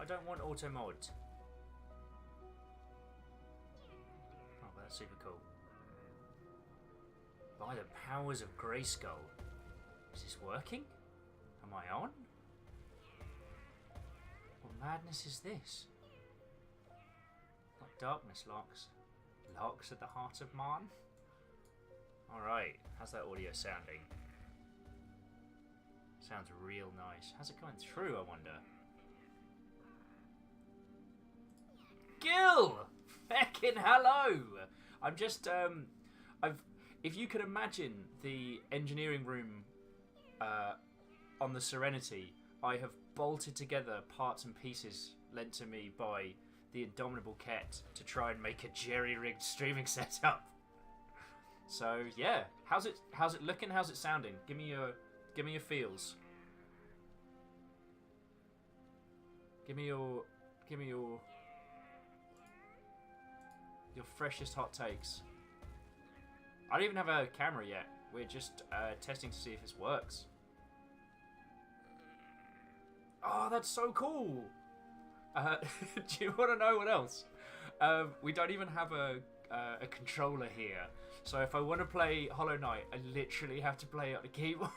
I don't want auto mod. Oh, but that's super cool. By the powers of Grayskull. Is this working? Am I on? What madness is this? What darkness lurks at the heart of man? Alright, how's that audio sounding? Sounds real nice. How's it going through, I wonder? Gil! Feckin' hello! I'm just, if you could imagine the engineering room on the Serenity, I have bolted together parts and pieces lent to me by the indomitable Ket to try and make a jerry-rigged streaming setup. So yeah, how's it looking? How's it sounding? Give me your feels. Give me your freshest hot takes. I don't even have a camera yet. We're just testing to see if this works. Oh, that's so cool! Do you want to know what else? We don't even have a controller here. So if I want to play Hollow Knight, I literally have to play it on a keyboard.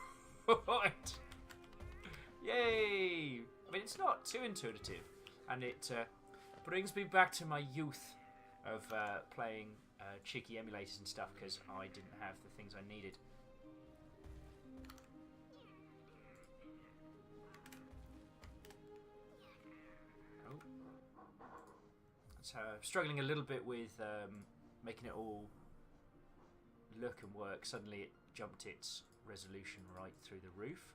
Yay! I mean, it's not too intuitive. And it brings me back to my youth of playing cheeky emulators and stuff, because I didn't have the things I needed. Oh. So struggling a little bit with making it all look and work. Suddenly it jumped its resolution right through the roof,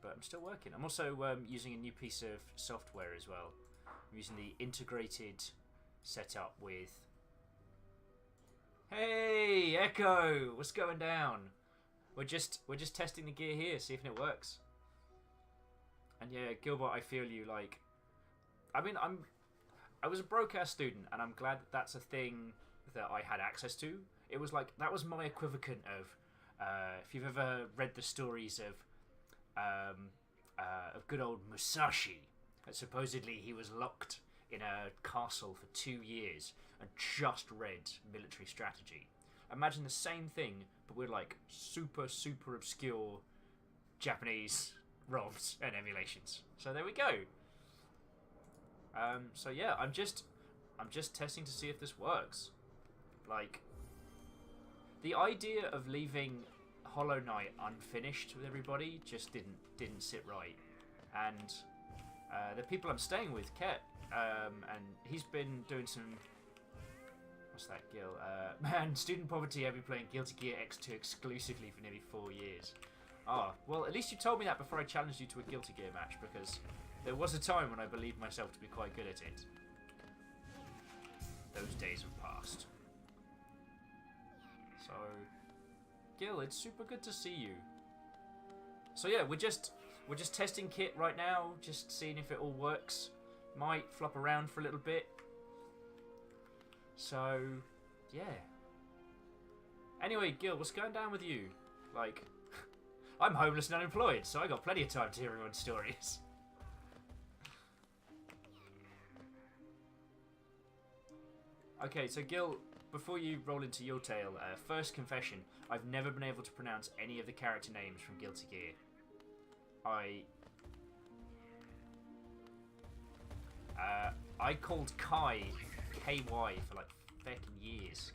but I'm still working. I'm also using a new piece of software as well. I'm using the integrated setup with... Hey, Echo! What's going down? We're just testing the gear here, see if it works. And yeah, Gilbert, I feel you. Like, I mean, I was a broadcast student, and I'm glad that that's a thing that I had access to. It was like, that was my equivalent of, if you've ever read the stories of good old Musashi, that supposedly he was locked in a castle for 2 years and just read military strategy. Imagine the same thing, but with like super obscure Japanese ROMs and emulations. So there we go. So yeah, I'm just testing to see if this works. Like, the idea of leaving Hollow Knight unfinished with everybody just didn't sit right. And the people I'm staying with, Ket, and he's been doing some... What's that, Gil? Man, student poverty, I've been playing Guilty Gear X2 exclusively for nearly 4 years. Ah, well, at least you told me that before I challenged you to a Guilty Gear match, because there was a time when I believed myself to be quite good at it. Those days have passed. So, Gil, it's super good to see you. So yeah, we're just testing kit right now, just seeing if it all works. Might flop around for a little bit. So, yeah. Anyway, Gil, what's going down with you? Like, I'm homeless and unemployed, so I got plenty of time to hear everyone's stories. Okay, so Gil, before you roll into your tale, first confession, I've never been able to pronounce any of the character names from Guilty Gear. I called Kai KY for like fucking years.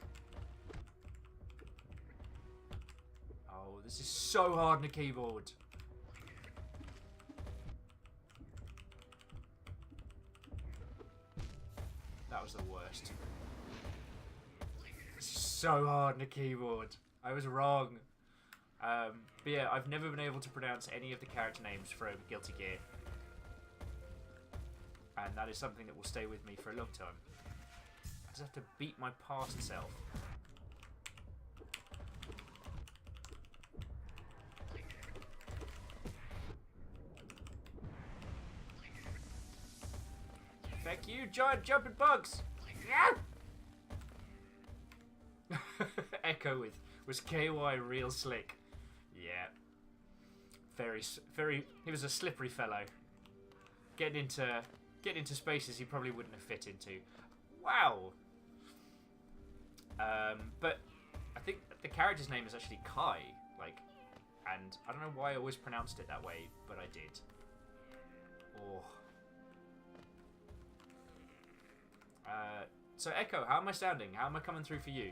Oh, this is so hard on a keyboard. That was the worst. This is so hard on a keyboard. I was wrong. But yeah, I've never been able to pronounce any of the character names from Guilty Gear. And that is something that will stay with me for a long time. I just have to beat my past self. Thank you, giant jumping bugs! Yeah! Echo was KY real slick. Yeah. Very, he was a slippery fellow. Getting into get into spaces he probably wouldn't have fit into. Wow. But I think the character's name is actually Kai, like, and I don't know why I always pronounced it that way, but I did. Oh. So Echo, how am I sounding? How am I coming through for you?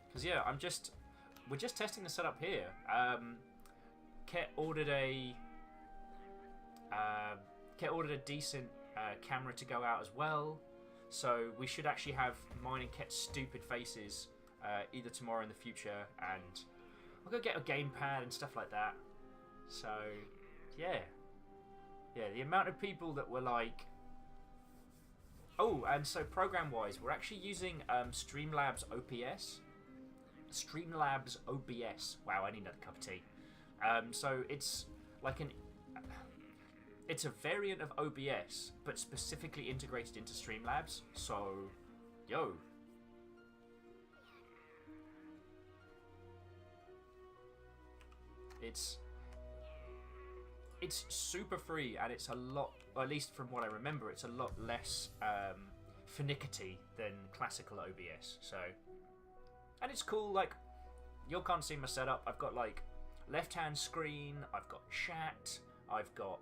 Because yeah, we're just testing the setup here. Ket ordered a decent camera to go out as well, so we should actually have mine and Ket's stupid faces either tomorrow or in the future, and I'll go get a gamepad and stuff like that. So yeah, the amount of people that were like, oh, and so program-wise, we're actually using Streamlabs OBS. Streamlabs OBS. Wow, I need another cup of tea. So it's like it's a variant of OBS, but specifically integrated into Streamlabs. So, yo. It's super free, and it's a lot, or at least from what I remember, it's a lot less finicky than classical OBS. So, and it's cool. Like, you can't see my setup. I've got like left-hand screen. I've got chat. I've got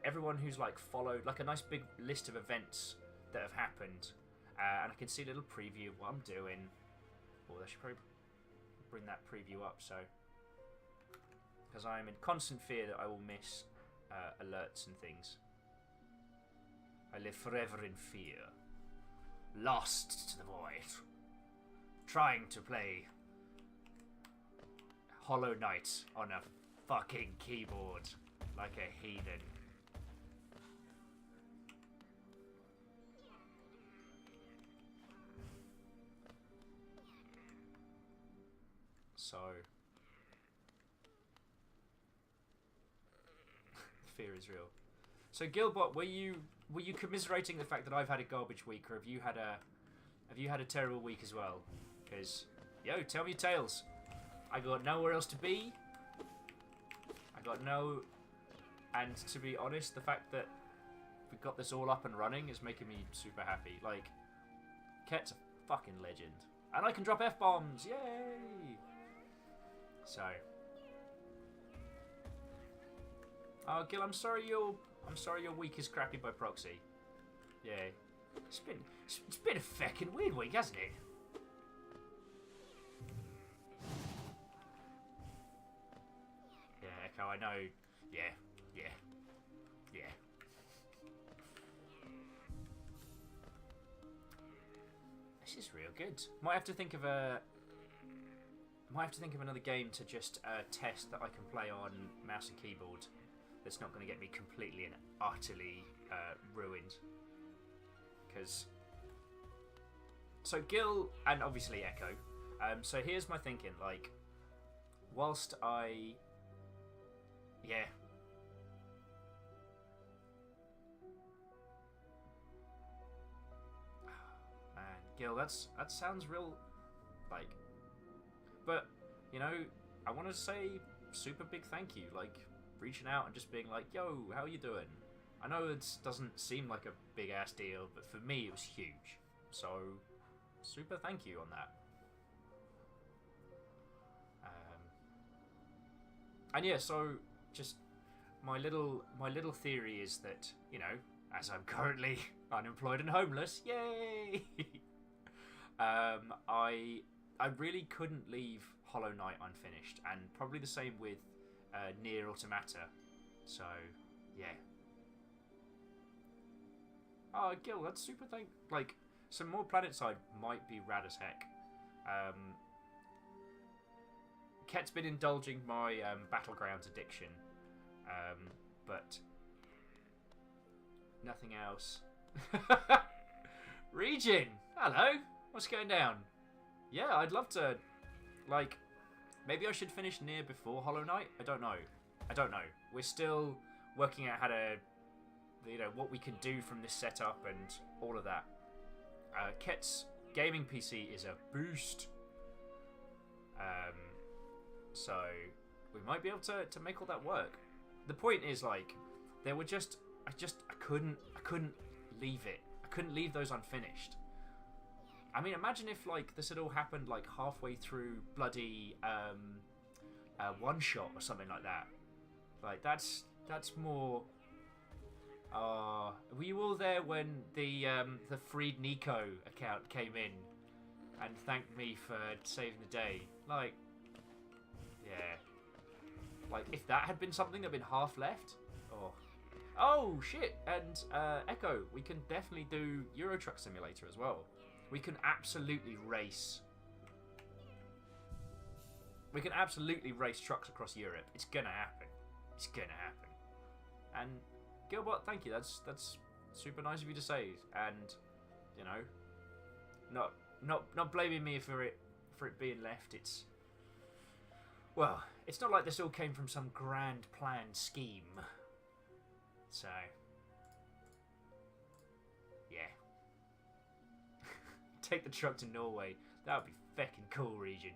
everyone who's like followed, like a nice big list of events that have happened, and I can see a little preview of what I'm doing. Oh, I should probably bring that preview up, so because I am in constant fear that I will miss alerts and things. I live forever in fear, lost to the void, trying to play Hollow Knight on a fucking keyboard like a heathen. So fear is real. So Gilbot, were you commiserating the fact that I've had a garbage week, or have you had a terrible week as well? Because yo, tell me your tales. I got nowhere else to be. I got no. And to be honest, the fact that we got this all up and running is making me super happy. Like, Ket's a fucking legend. And I can drop F-bombs! Yay! So. Oh, Gil, I'm sorry your week is crappy by proxy. Yeah. It's been a fucking weird week, hasn't it? Yeah, Echo, I know. Yeah. This is real good. Might have to think of another game to just test that I can play on mouse and keyboard. That's not going to get me completely and utterly ruined. Because so Gil and obviously Echo. So here's my thinking. Like, whilst I Gil, that sounds real, like, but, you know, I want to say super big thank you, like, reaching out and just being like, yo, how you doing? I know it doesn't seem like a big ass deal, but for me it was huge, so super thank you on that. And yeah, so just my little theory is that, you know, as I'm currently unemployed and homeless, yay! I really couldn't leave Hollow Knight unfinished, and probably the same with Nier Automata. So yeah. Oh, Gil, that's super like, some more PlanetSide might be rad as heck. Ket's been indulging my Battlegrounds addiction, but nothing else. Region, hello. What's going down? Yeah, I'd love to, like, maybe I should finish Nier before Hollow Knight? I don't know. We're still working out how to, you know, what we can do from this setup and all of that. Ket's gaming PC is a boost. So we might be able to make all that work. The point is, like, there were just I couldn't leave it. I couldn't leave those unfinished. I mean, imagine if like this had all happened like halfway through bloody one shot or something like that. Like that's more. Were you all there when the Freed Nico account came in and thanked me for saving the day? Like, yeah. Like, if that had been something that had been half left, oh shit! And Echo, we can definitely do Euro Truck Simulator as well. We can absolutely race. We can absolutely race trucks across Europe. It's gonna happen. It's gonna happen. And Gilbert, thank you. That's super nice of you to say. And you know, not blaming me for it being left. It's well, it's not like this all came from some grand planned scheme. So yeah. Take the truck to Norway. That would be feckin' cool, region.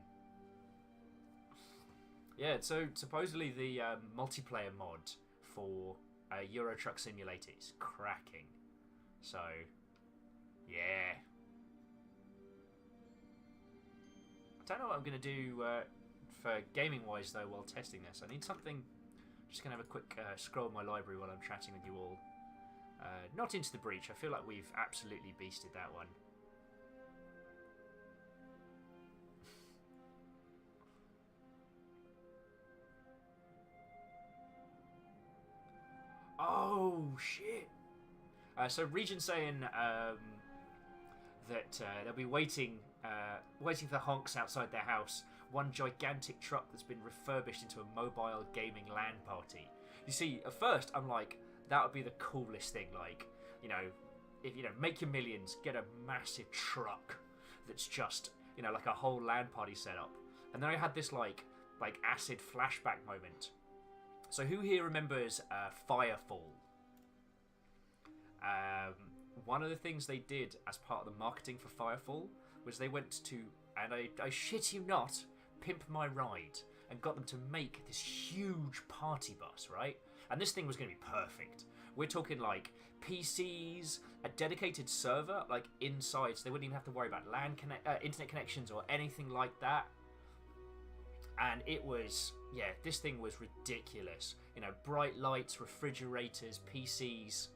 Yeah, so supposedly the multiplayer mod for Euro Truck Simulator is cracking. So, yeah. I don't know what I'm going to do for gaming-wise, though, while testing this. I need something... Just going to have a quick scroll in my library while I'm chatting with you all. Not Into the Breach. I feel like we've absolutely beasted that one. Oh shit! So Region saying that they'll be waiting for honks outside their house. One gigantic truck that's been refurbished into a mobile gaming LAN party. You see, at first I'm like, that would be the coolest thing. Like, you know, if you know, make your millions, get a massive truck that's just, you know, like a whole LAN party setup. And then I had this like acid flashback moment. So who here remembers Firefall? One of the things they did as part of the marketing for Firefall was they went to, and I shit you not, Pimp My Ride, and got them to make this huge party bus, right? And this thing was going to be perfect. We're talking like PCs, a dedicated server, like inside, so they wouldn't even have to worry about internet connections or anything like that. And it was, yeah, this thing was ridiculous. You know, bright lights, refrigerators, PCs.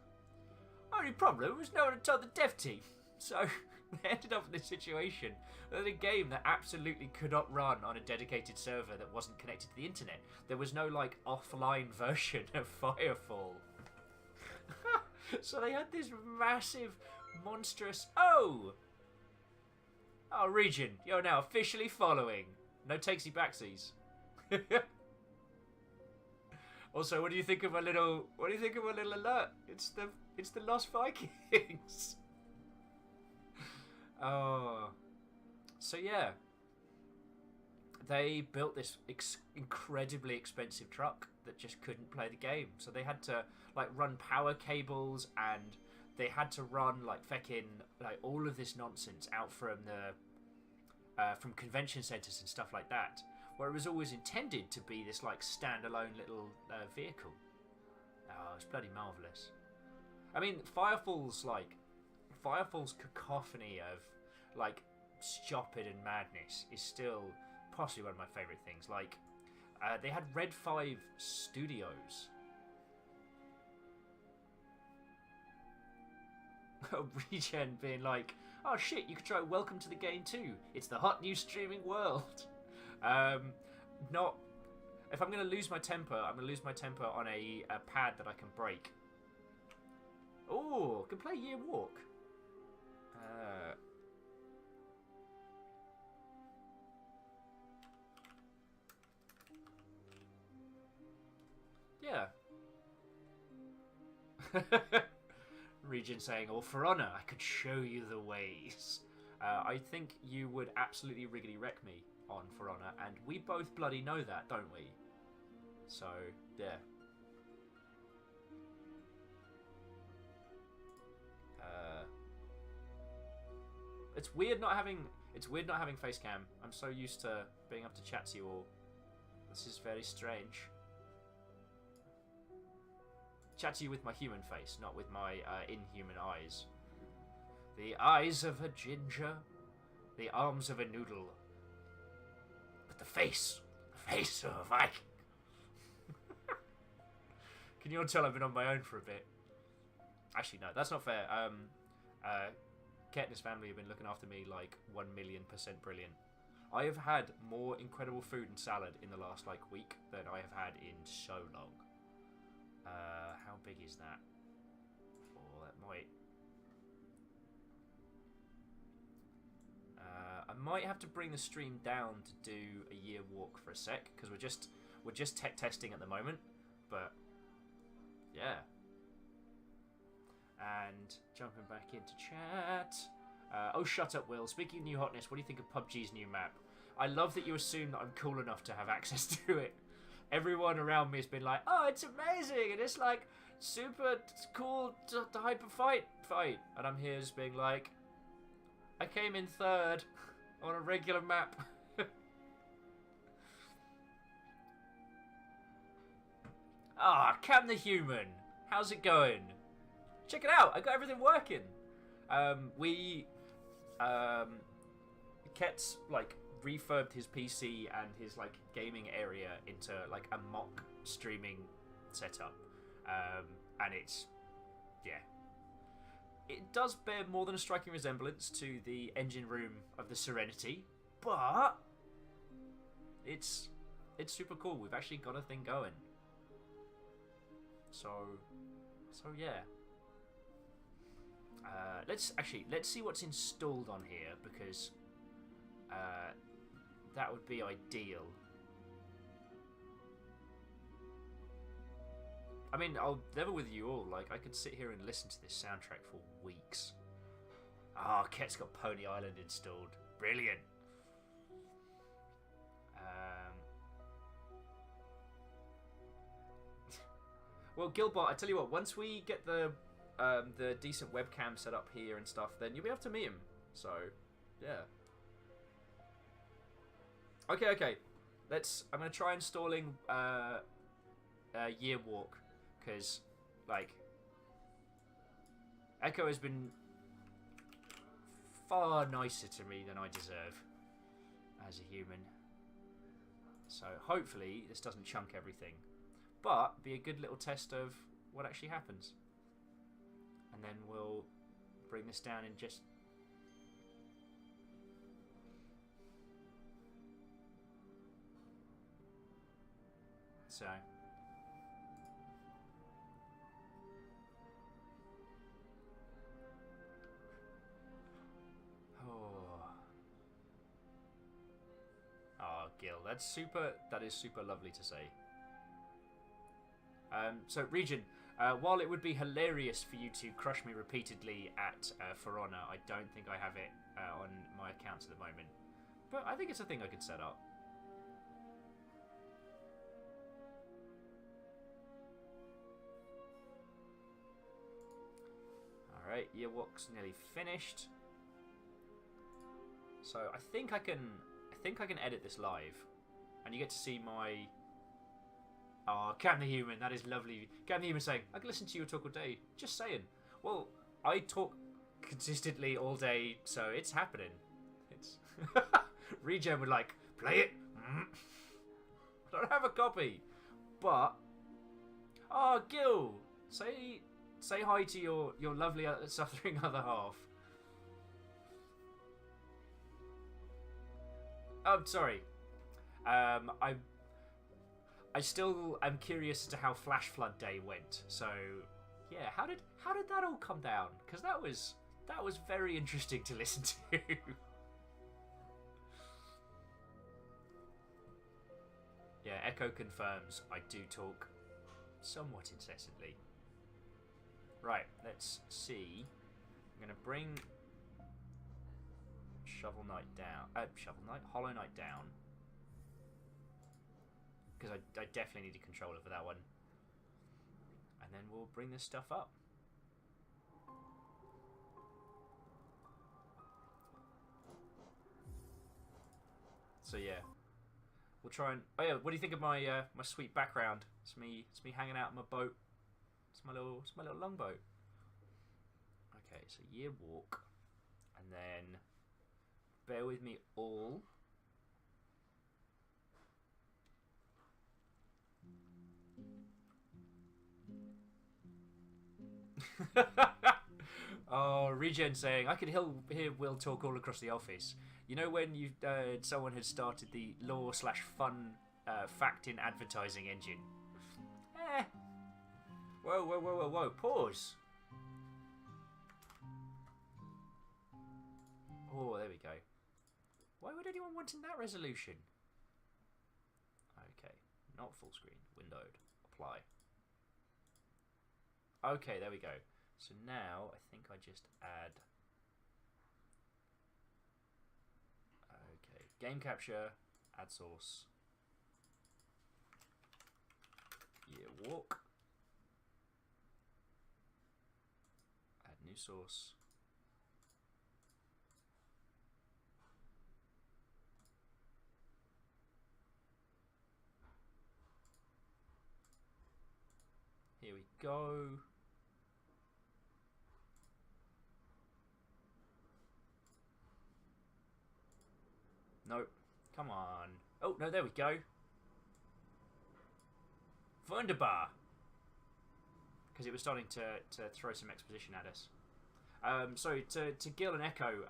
Only problem was no one had told the dev team. So they ended up in this situation with a game that absolutely could not run on a dedicated server that wasn't connected to the internet. There was no, like, offline version of Firefall. So they had this massive, monstrous... Oh, Region, you're now officially following. No takesy backsies. Also, what do you think of my little alert? It's the Lost Vikings. Oh. So yeah. They built this incredibly expensive truck that just couldn't play the game. So they had to like run power cables, and they had to run like feckin' like all of this nonsense out from the from convention centres and stuff like that, where it was always intended to be this like standalone little vehicle. Oh, it's bloody marvellous. I mean, Firefall's cacophony of like stupid and madness is still possibly one of my favourite things. Like, they had Red 5 Studios. Regen being like, oh shit, you could try Welcome to the Game too. It's the hot new streaming world. Not... If I'm going to lose my temper, I'm going to lose my temper on a pad that I can break. Oh, can play Year Walk. Yeah. Region saying, oh, for honour, I could show you the ways. I think you would absolutely riggedy wreck me on For Honor, and we both bloody know that, don't we? So, yeah. It's weird not having face cam. I'm so used to being able to chat to you all. This is very strange. Chat to you with my human face, not with my inhuman eyes. The eyes of a ginger, the arms of a noodle, but the face of a Viking. Can you all tell I've been on my own for a bit? Actually, no, that's not fair. Ket and his family have been looking after me like 1,000,000% brilliant. I have had more incredible food and salad in the last like week than I have had in so long. How big is that? Oh, that might... I might have to bring the stream down to do a year walk for a sec, because we're just tech testing at the moment. But yeah. And jumping back into chat. Oh, shut up, Will. Speaking of new hotness, what do you think of PUBG's new map? I love that you assume that I'm cool enough to have access to it. Everyone around me has been like, oh, it's amazing, and it's like super cool to hyper fight. And I'm here just being like, I came in third on a regular map. Ah, Cam the Human. How's it going? Check it out. I got everything working. Ket's like refurbed his PC and his like gaming area into like a mock streaming setup, and it's, yeah, it does bear more than a striking resemblance to the engine room of the Serenity, but it's super cool. We've actually got a thing going, so yeah. Let's see what's installed on here, because that would be ideal. I mean, I'll level with you all. Like, I could sit here and listen to this soundtrack for weeks. Ah, Ket's got Pony Island installed. Brilliant. Well, Gilbert, I tell you what. Once we get the decent webcam set up here and stuff, then you'll be able to meet him. So, yeah. Okay. I'm gonna try installing Year Walk, because like Echo has been far nicer to me than I deserve as a human. So hopefully this doesn't chunk everything, but be a good little test of what actually happens. And then we'll bring this down in just... So... Oh, Gil, that is super lovely to say. So, Region, while it would be hilarious for you to crush me repeatedly at For Honor, I don't think I have it on my accounts at the moment. But I think it's a thing I could set up. Alright, Year Walk's nearly finished. So I think I can edit this live, and you get to see my... Oh, Cam the Human, that is lovely. Cam the Human saying, I can listen to you talk all day. Just saying. Well, I talk consistently all day, so it's happening. It's... Regen would like, play it. I don't have a copy. But... Oh, Gil, say hi to your lovely suffering other half. Oh, sorry. I still am curious as to how Flash Flood Day went. So, yeah, how did that all come down? Because that was very interesting to listen to. Yeah, Echo confirms I do talk somewhat incessantly. Right, let's see. I'm gonna bring Hollow Knight down. Because I definitely need a controller for that one. And then we'll bring this stuff up. So yeah. We'll try and. Oh yeah, what do you think of my my sweet background? It's me hanging out on my boat. It's my little longboat. Okay, so year walk, and then bear with me all. Oh, Regen saying I could hear Will talk all across the office. You know when you someone had started the law/fun fact in advertising engine. Whoa! Pause. Oh, there we go. Why would anyone want in that resolution? Okay, not full screen. Windowed. Apply. Okay, there we go. So now I think I just add. Okay, game capture, add source, year walk, add new source. Here we go. Nope. Come on. Oh, no, there we go. Wunderbar. Because it was starting to throw some exposition at us. So, to Gil and Echo,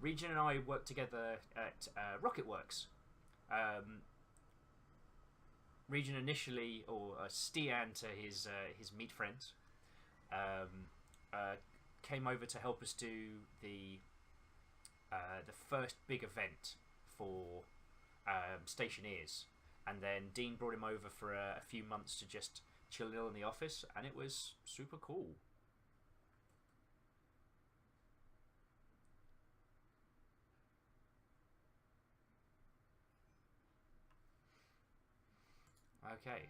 Regen and I worked together at Rocketworks. Regen initially, or Stian to his meat friends, came over to help us do the first big event for Stationeers, and then Dean brought him over for a few months to just chill in the office, and it was super cool. Okay.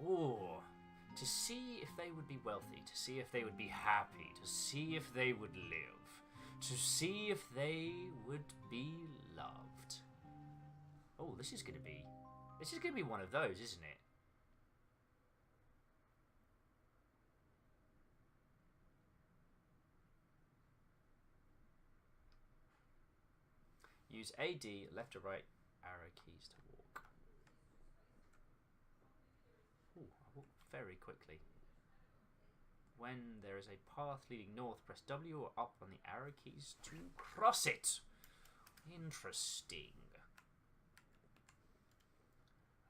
Oh, to see if they would be wealthy, to see if they would be happy, to see if they would live, to see if they would be loved. Oh, this is gonna be one of those, isn't it? Use AD, left or right arrow keys to walk. Ooh, I walk very quickly. When there is a path leading north, press W or up on the arrow keys to cross it. Interesting.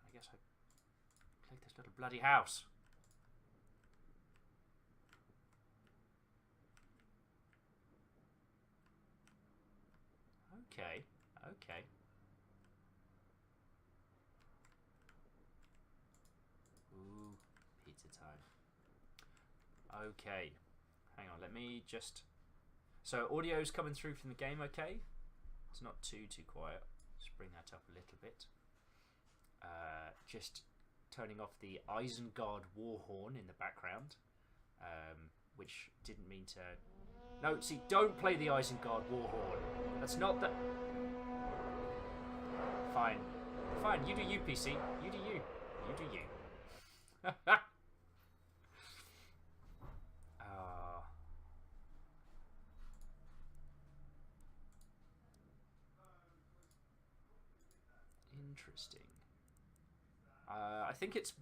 I guess I click this little bloody house. Okay. Ooh, pizza time. Okay. Hang on, let me just... So, audio's coming through from the game, okay? It's not too quiet. Just bring that up a little bit. Just turning off the Isengard war horn in the background, which didn't mean to... No, see, don't play the Isengard war horn. That's not the... Fine. You do you, PC. You do you. You do you. Interesting. I think it's...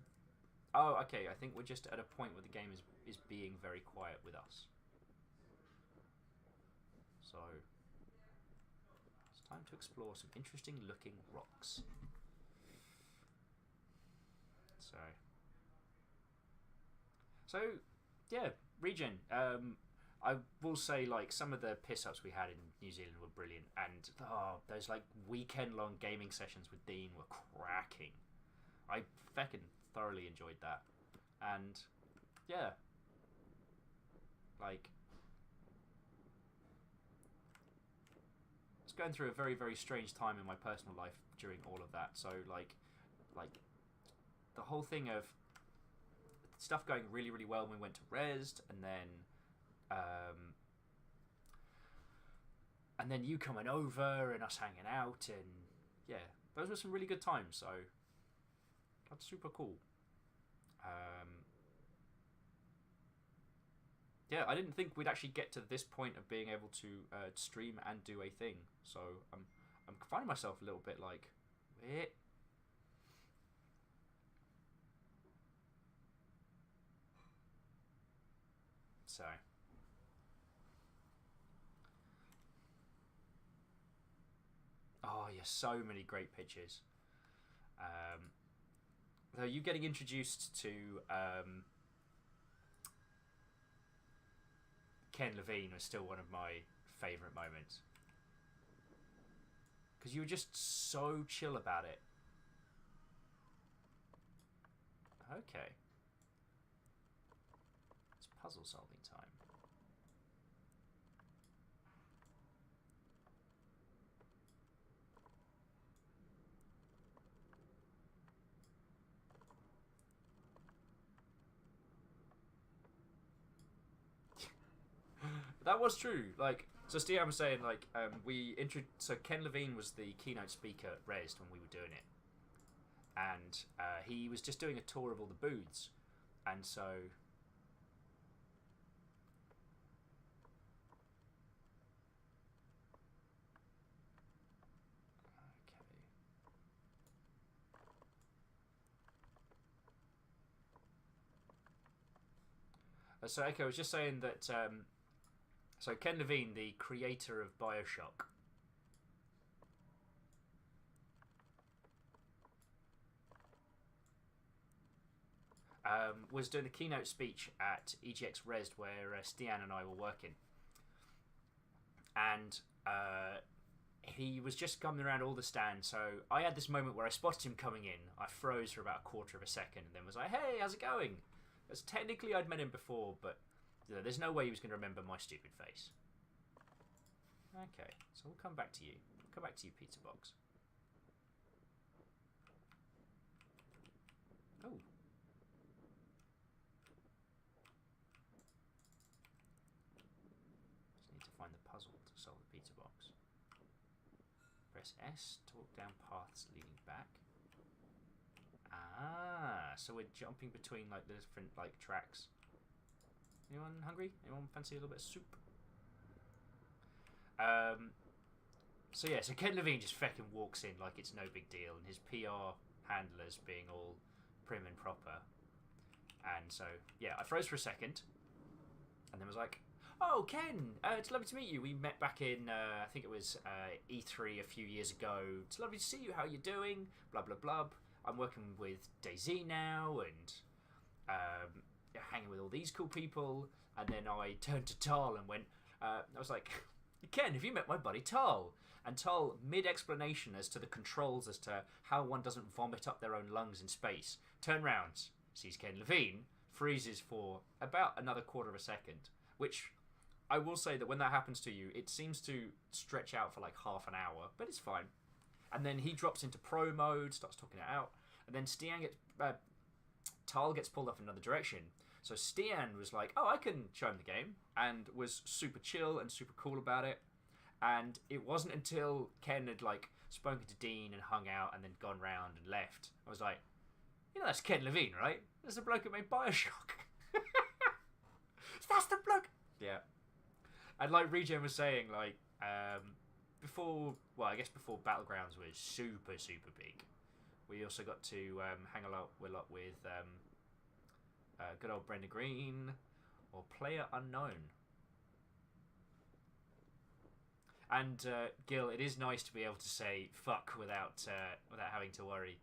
Oh, okay. I think we're just at a point where the game is being very quiet with us. So, it's time to explore some interesting looking rocks. So yeah, Regen. I will say, like, some of the piss-ups we had in New Zealand were brilliant, and those like weekend-long gaming sessions with Dean were cracking. I feckin' thoroughly enjoyed that, and yeah, like, I was going through a very, very strange time in my personal life during all of that. So like the whole thing of stuff going really, really well when we went to Resd, and then you coming over and us hanging out, and yeah, those were some really good times. So that's super cool. Yeah, I didn't think we'd actually get to this point of being able to stream and do a thing. So I'm finding myself a little bit like, eh. So. Oh, yeah, so many great pictures. Though you getting introduced to Ken Levine was still one of my favourite moments. Because you were just so chill about it. Okay. It's puzzle solving time. That was true. Like, so Stian was saying, like, so Ken Levine was the keynote speaker at Rezzed when we were doing it, and he was just doing a tour of all the booths, and so. So Echo was just saying that. So Ken Levine, the creator of BioShock, was doing the keynote speech at EGX Rezzed where Stian and I were working, and he was just coming around all the stands. So I had this moment where I spotted him coming in. I froze for about a quarter of a second, and then was like, "Hey, how's it going?" As technically I'd met him before, but there's no way he was going to remember my stupid face. Okay, so we'll come back to you. We'll come back to you, Pizza Box. Oh. Just need to find the puzzle to solve the pizza box. Press S to walk down paths leading back. Ah, so we're jumping between like the different like tracks. Anyone hungry? Anyone fancy a little bit of soup? So yeah, so Ken Levine just fucking walks in like it's no big deal, and his PR handlers being all prim and proper. And so yeah, I froze for a second, and then was like, "Oh, Ken, it's lovely to meet you. We met back in I think it was E3 a few years ago. It's lovely to see you. How you doing? Blah blah blah. I'm working with DayZ now, and hanging with all these cool people." And then I turned to Tal and went, I was like, "Ken, have you met my buddy Tal?" And Tal, mid-explanation as to the controls as to how one doesn't vomit up their own lungs in space, turns round, sees Ken Levine, freezes for about another quarter of a second, which I will say that when that happens to you, it seems to stretch out for like half an hour, but it's fine. And then he drops into pro mode, starts talking it out, and then Tal gets pulled off in another direction. So Stian was like, "Oh, I can show him the game," and was super chill and super cool about it. And it wasn't until Ken had like spoken to Dean and hung out and then gone round and left, I was like, "That's Ken Levine, right? That's the bloke that made BioShock." That's the bloke. Yeah. And like Regen was saying, like before Battlegrounds was super big, we also got to hang a lot with good old Brenda Green or Player Unknown. And Gil, it is nice to be able to say fuck without having to worry.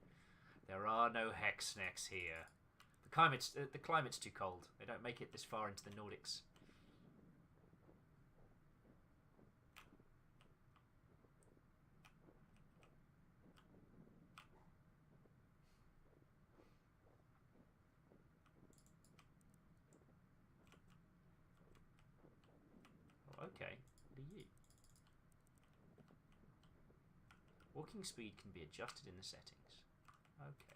There are no hex necks here. The climate's too cold. They don't make it this far into the Nordics. Oh, okay. What are you? Walking speed can be adjusted in the settings. Okay.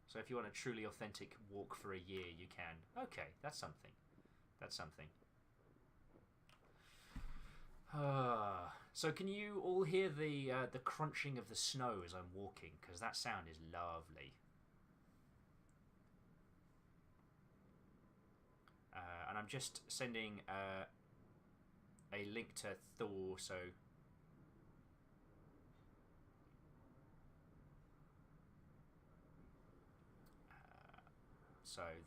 So if you want a truly authentic walk for a year, you can. Okay, that's something. That's something. So can you all hear the crunching of the snow as I'm walking? Because that sound is lovely. And I'm just sending a link to Thor, so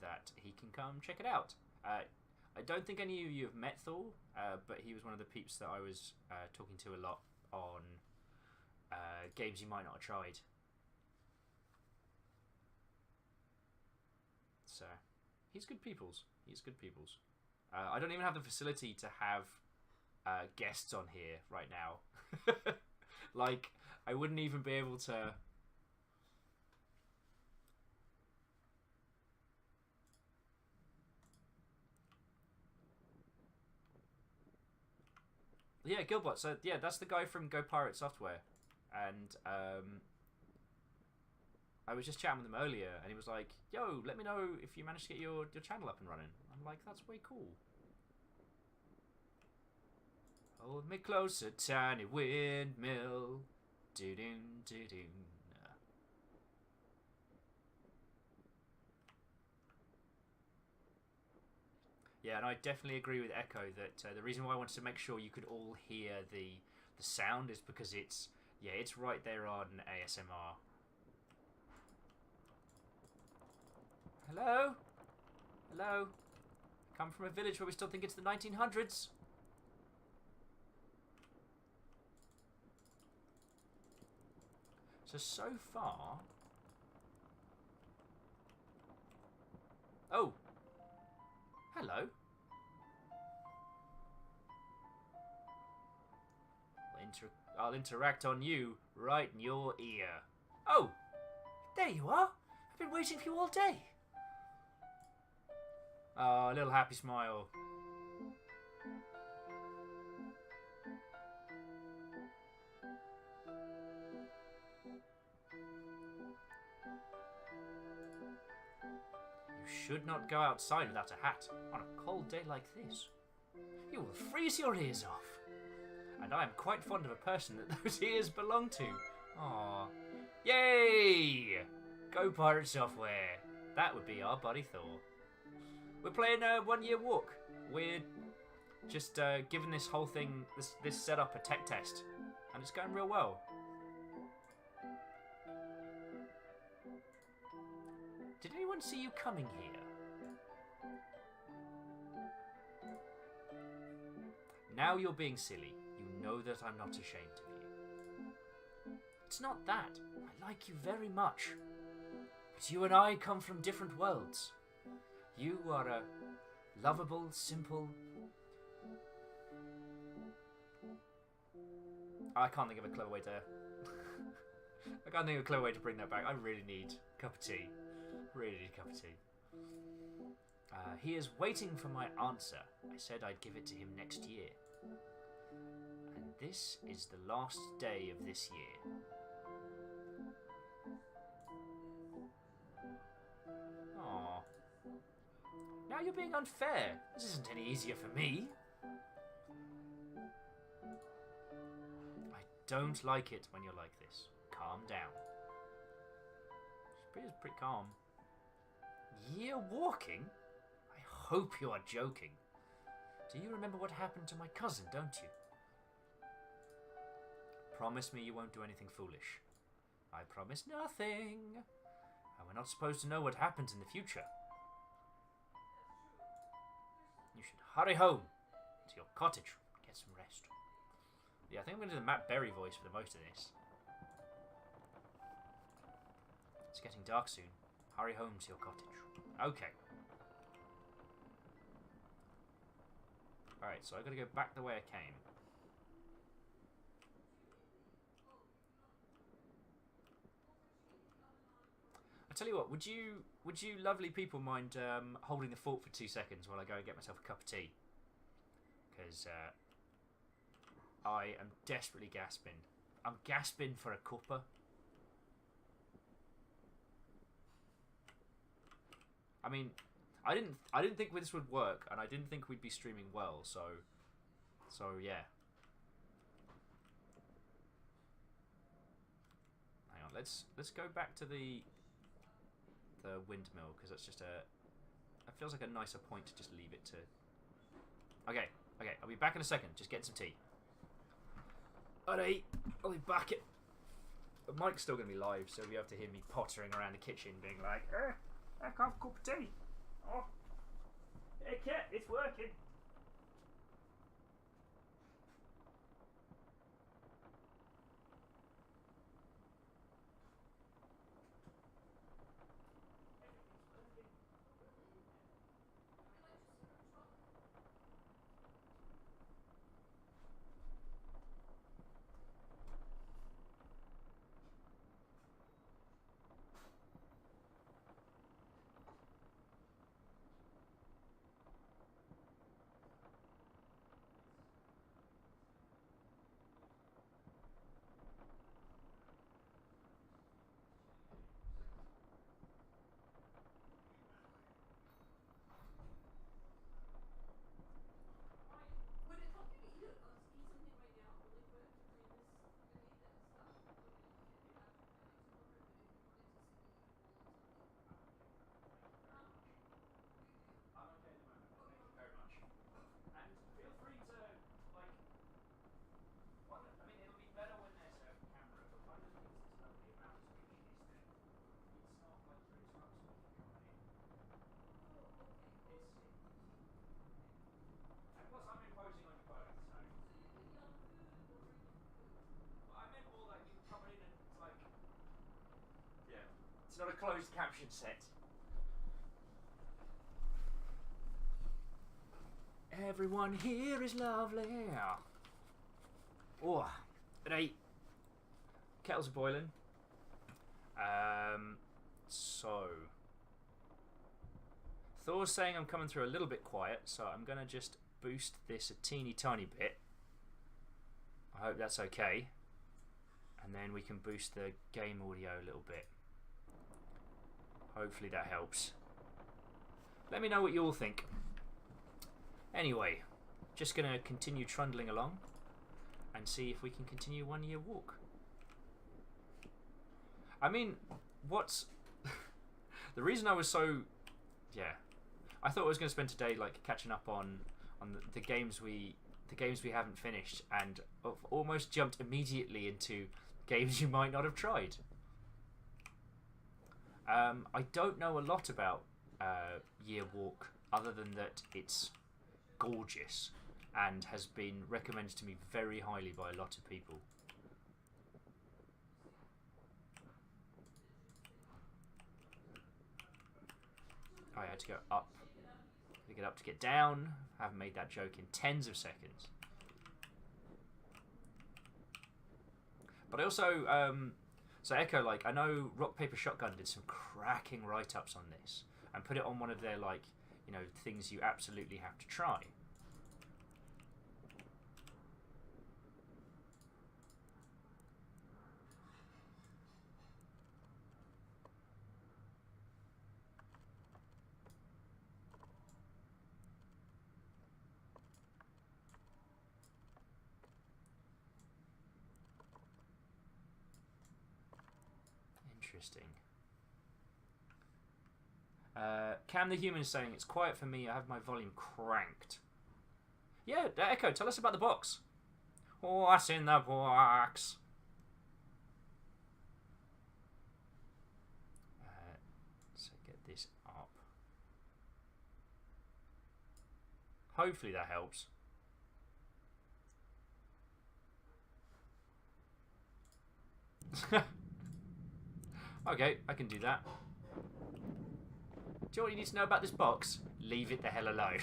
that he can come check it out. I don't think any of you have met Thor, but he was one of the peeps that I was talking to a lot on games you might not have tried. So, he's good peoples. He's good peoples. I don't even have the facility to have guests on here right now. Like, I wouldn't even be able to... Yeah, Gilbot. So, yeah, that's the guy from Go Pirate Software. And I was just chatting with him earlier, and he was like, yo, let me know if you managed to get your channel up and running. I'm like, that's way cool. Hold me closer, tiny windmill. Do-doon, do-doon. Yeah, and I definitely agree with Echo that the reason why I wanted to make sure you could all hear the sound is because it's right there on ASMR. Hello? Hello? Come from a village where we still think it's the 1900s. So far... Oh! Hello. I'll interact on you right in your ear. Oh! There you are. I've been waiting for you all day. Oh, a little happy smile. You should not go outside without a hat on a cold day like this. You will freeze your ears off. And I am quite fond of a person that those ears belong to. Aww. Yay! Go Pirate Software. That would be our buddy Thor. We're playing a 1 year walk. We're just giving this whole thing, this setup a tech test. And it's going real well. Did anyone see you coming here? Now you're being silly. You know that I'm not ashamed of you. It's not that. I like you very much. But you and I come from different worlds. You are a lovable, simple... I can't think of a clever way to... I can't think of a clever way to bring that back. I really need a cup of tea. Really need a cup of tea. He is waiting for my answer. I said I'd give it to him next year. And this is the last day of this year. Aww. Now you're being unfair. This isn't any easier for me. I don't like it when you're like this. Calm down. She's pretty calm. Year walking? I hope you are joking. Do you remember what happened to my cousin, don't you? Promise me you won't do anything foolish. I promise nothing. And we're not supposed to know what happens in the future. You should hurry home to your cottage. Get some rest. Yeah, I think I'm going to do the Matt Berry voice for the most of this. It's getting dark soon. Hurry home to your cottage. Okay. Alright, so I've got to go back the way I came. I tell you what, would you lovely people mind holding the fort for 2 seconds while I go and get myself a cup of tea? Because I am desperately gasping. I'm gasping for a cuppa. I mean, I didn't think this would work, and I didn't think we'd be streaming well. So yeah. let's go back to the windmill, because that's just a. It feels like a nicer point to just leave it to. Okay, I'll be back in a second. Just get some tea. Alright, I'll be back. The mic's still going to be live, so you have to hear me pottering around the kitchen, being like, I can't have a cup of tea. Oh, hey, Kit, it's working. It's not a closed caption set. Everyone here is lovely. Oh, right. Kettles are boiling. So Thor's saying I'm coming through a little bit quiet, so I'm gonna just boost this a teeny tiny bit. I hope that's okay. And then we can boost the game audio a little bit. Hopefully that helps. Let me know what you all think. Anyway, just going to continue trundling along and see if we can continue 1 year walk. I mean, what's... the reason I was so... Yeah. I thought I was going to spend today like catching up on the games we haven't finished, and I've almost jumped immediately into games you might not have tried. I don't know a lot about Year Walk other than that it's gorgeous and has been recommended to me very highly by a lot of people. I had to go up to get up to get down. I haven't made that joke in tens of seconds. But I also, so Echo, like, I know Rock Paper Shotgun did some cracking write-ups on this and put it on one of their, like, you know, things you absolutely have to try. Interesting. Cam the Human is saying, it's quiet for me, I have my volume cranked. Yeah, Echo, tell us about the box. What's in the box? So get this up. Hopefully that helps. Okay, I can do that. Do you know what you need to know about this box? Leave it the hell alone.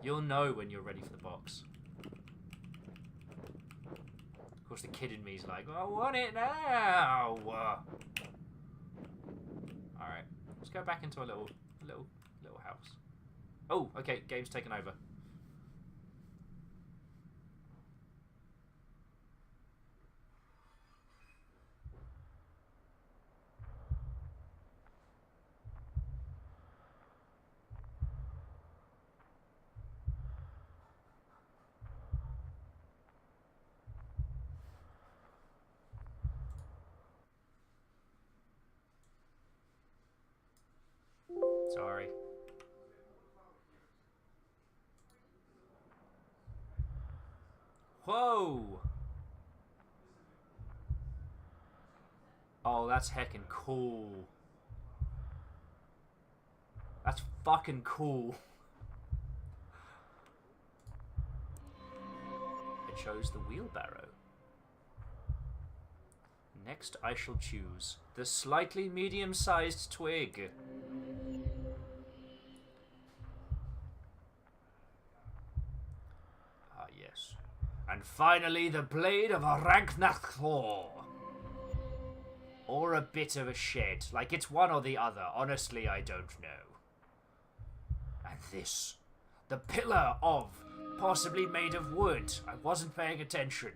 You'll know when you're ready for the box. Of course, the kid in me is like, I want it now. Alright, let's go back into a little house. Oh, okay, game's taken over. Sorry. Whoa! Oh, that's heckin' cool. That's fucking cool. I chose the wheelbarrow. Next, I shall choose the slightly medium-sized twig. Ah, yes. And finally, the blade of a Ragnarthor. Or a bit of a shed. Like, it's one or the other. Honestly, I don't know. And this. The pillar of. Possibly made of wood. I wasn't paying attention.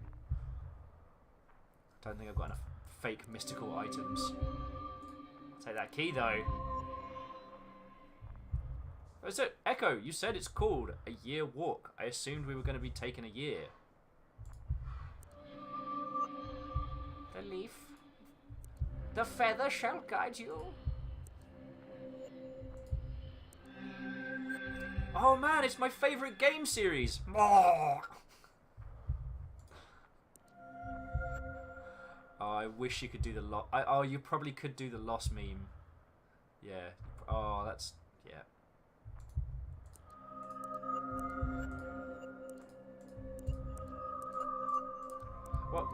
Don't think I've got enough fake mystical items. Take that key, though. That's it. Echo, you said it's called A Year Walk. I assumed we were going to be taking a year. The leaf. The feather shall guide you. Oh man, it's my favourite game series. Oh, I wish you could do the oh, you probably could do the lost meme. Yeah. Oh, that's... yeah. What?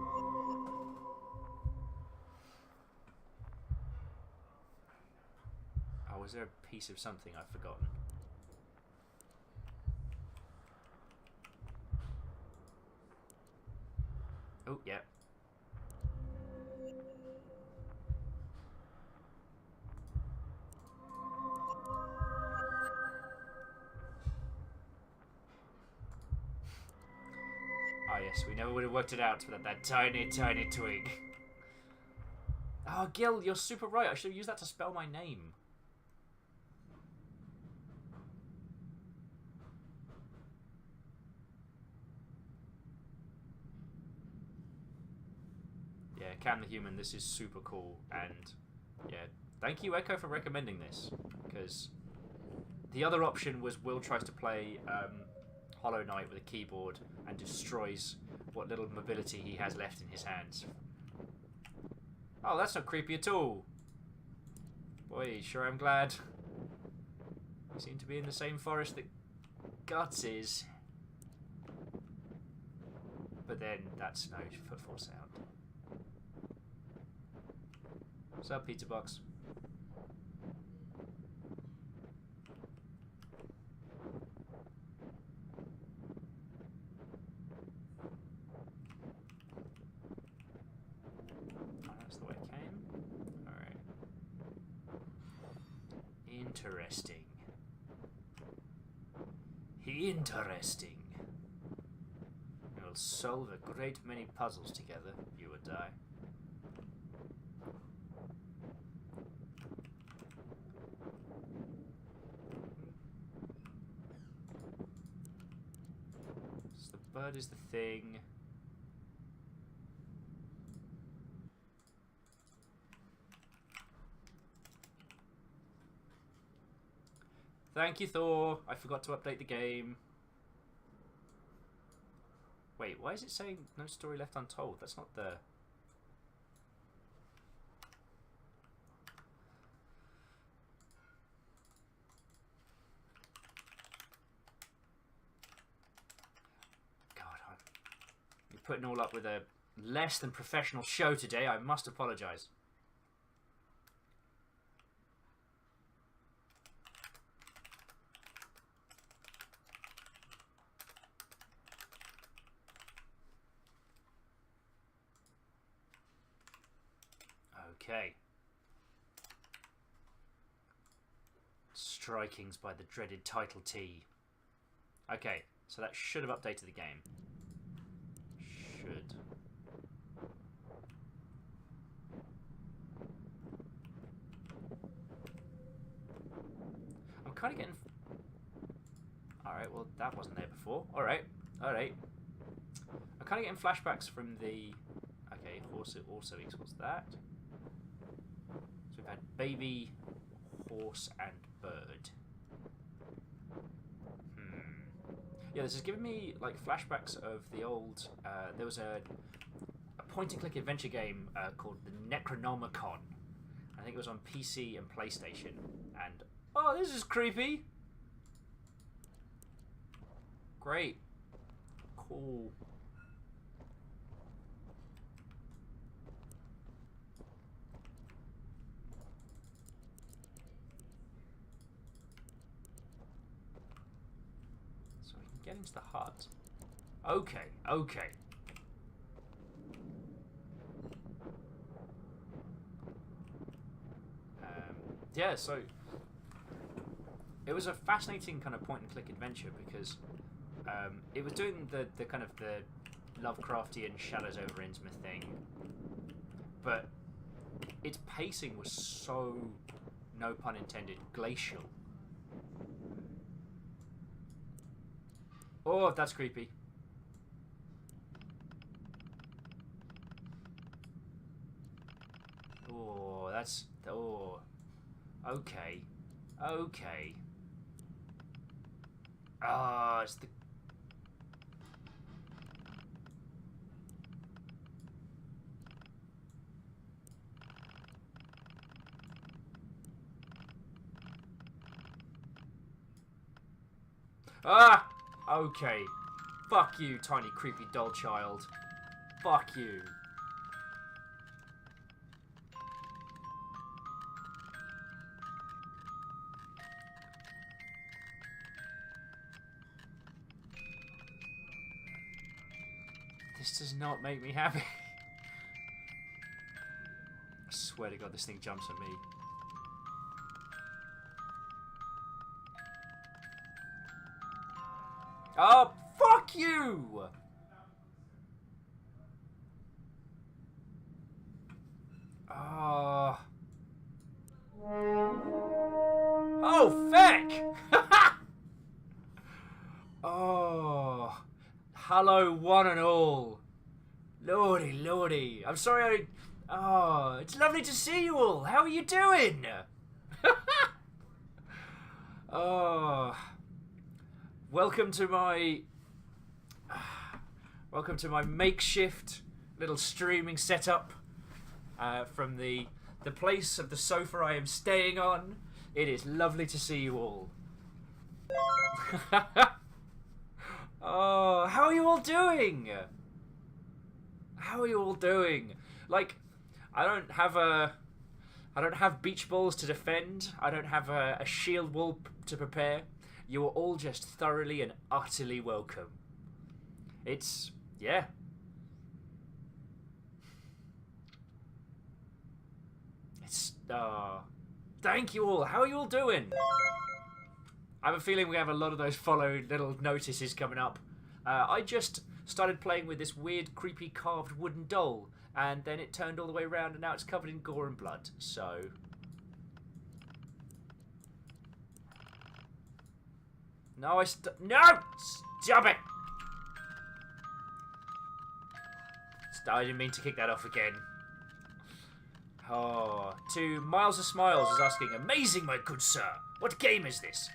Oh, was there a piece of something I've forgotten? Oh, yeah. Oh, yes, we never would have worked it out without that tiny, tiny twig. Oh, Gil, you're super right. I should have used that to spell my name. Yeah, Cam the Human, this is super cool, and yeah, thank you, Echo, for recommending this, because the other option was Will tries to play Hollow Knight with a keyboard and destroys what little mobility he has left in his hands. Oh, that's not creepy at all. Boy, sure I'm glad. We seem to be in the same forest that Guts is. But then, that's no footfall sound. What's up, Pizza Box? Oh, that's the way it came. Alright. Interesting. Interesting. We'll solve a great many puzzles together, you and I. So the bird is the thing. Thank you, Thor. I forgot to update the game. Wait, why is it saying no story left untold? That's not the... God, I'm putting all up with a less than professional show today. I must apologise. Okay. Strikings by the dreaded title T. Okay, so that should have updated the game. Should. I'm kind of getting... Alright, well, that wasn't there before. Alright, alright. I'm kind of getting flashbacks from the... Okay, horse also equals that. So we've had baby, horse, and bird. Yeah, this is giving me like flashbacks of the old. There was a point-and-click adventure game called the Necronomicon. I think it was on PC and PlayStation. And oh, this is creepy. Great. Cool. So we can get into the hut. Okay, okay. Yeah, so it was a fascinating kind of point-and-click adventure because it was doing the kind of the Lovecraftian Shadows over Innsmouth thing, but its pacing was so, no pun intended, glacial. Oh, that's creepy. Oh, that's... Oh. Okay. Okay. Ah, it's the... Ah! Okay. Fuck you, tiny creepy doll child. Fuck you. This does not make me happy. I swear to God, this thing jumps at me. Oh, fuck you! Oh. Oh, feck! Oh. Hello, one and all. Lordy, lordy. I'm sorry Oh, it's lovely to see you all. How are you doing? Oh. Welcome to my makeshift little streaming setup from the place of the sofa I am staying on. It is lovely to see you all. Oh, how are you all doing? How are you all doing? Like, I don't have beach balls to defend. I don't have a shield wall to prepare. You are all just thoroughly and utterly welcome. It's, yeah. It's, thank you all. How are you all doing? I have a feeling we have a lot of those follow little notices coming up. I just started playing with this weird, creepy, carved wooden doll, and then it turned all the way around, and now it's covered in gore and blood, so... No, no! Stop it! I didn't mean to kick that off again. Oh, to Miles of Smiles is asking, amazing, my good sir! What game is this?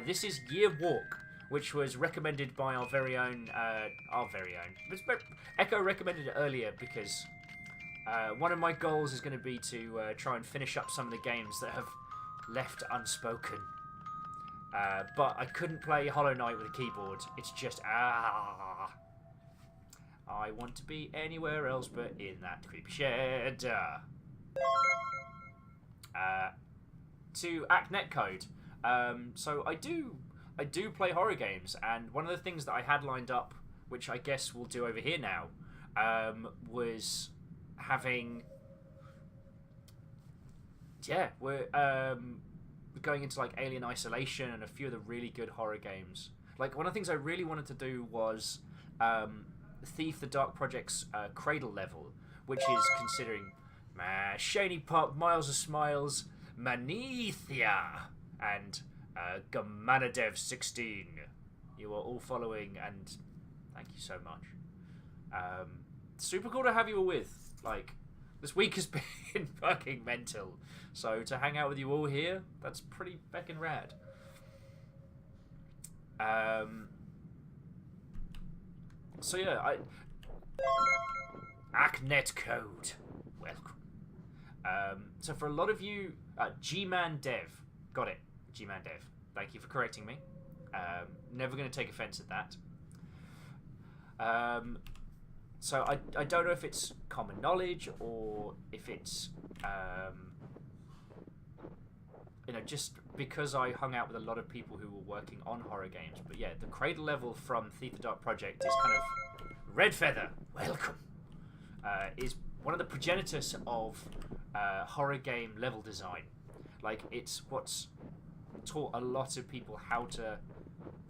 This is Year Walk, which was recommended by our very own... Echo recommended it earlier because one of my goals is going to be to try and finish up some of the games that have left unspoken. But I couldn't play Hollow Knight with a keyboard. It's just, I want to be anywhere else but in that creepy shed. To Act Netcode. So I do play horror games, and one of the things that I had lined up, which I guess we'll do over here now, was having... Yeah, we're going into like Alien Isolation and a few of the really good horror games. Like, one of the things I really wanted to do was Thief the Dark Project's Cradle level, which is considering Shiny Pop, Miles of Smiles, Manethia, and Gamanadev 16. You are all following, and thank you so much. Super cool to have you all with. Like, This week has been fucking mental. So to hang out with you all here, that's pretty fucking rad. So yeah, Acnet Code. Welcome. So for a lot of you, G-Man Dev. Got it. G-Man Dev. Thank you for correcting me. Never going to take offense at that. So I don't know if it's common knowledge or if it's just because I hung out with a lot of people who were working on horror games. But yeah, the cradle level from Thief the Dark Project is kind of Red Feather. Welcome. Is one of the progenitors of horror game level design. Like, it's what's taught a lot of people how to...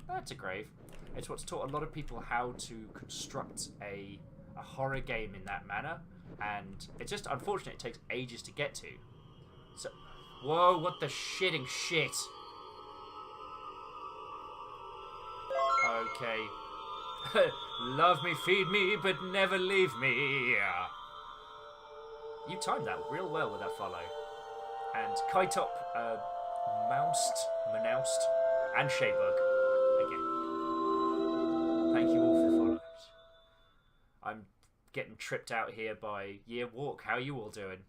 That's a grave. It's what's taught a lot of people how to construct a horror game in that manner, and it's just unfortunate it takes ages to get to. So, whoa, what the shitting shit. Okay. Love me, feed me, but never leave me. You timed that real well with that follow. And Kaitop, Moused, and Shaybug. Again. Thank you all for the follows. I'm getting tripped out here by Year Walk. How are you all doing?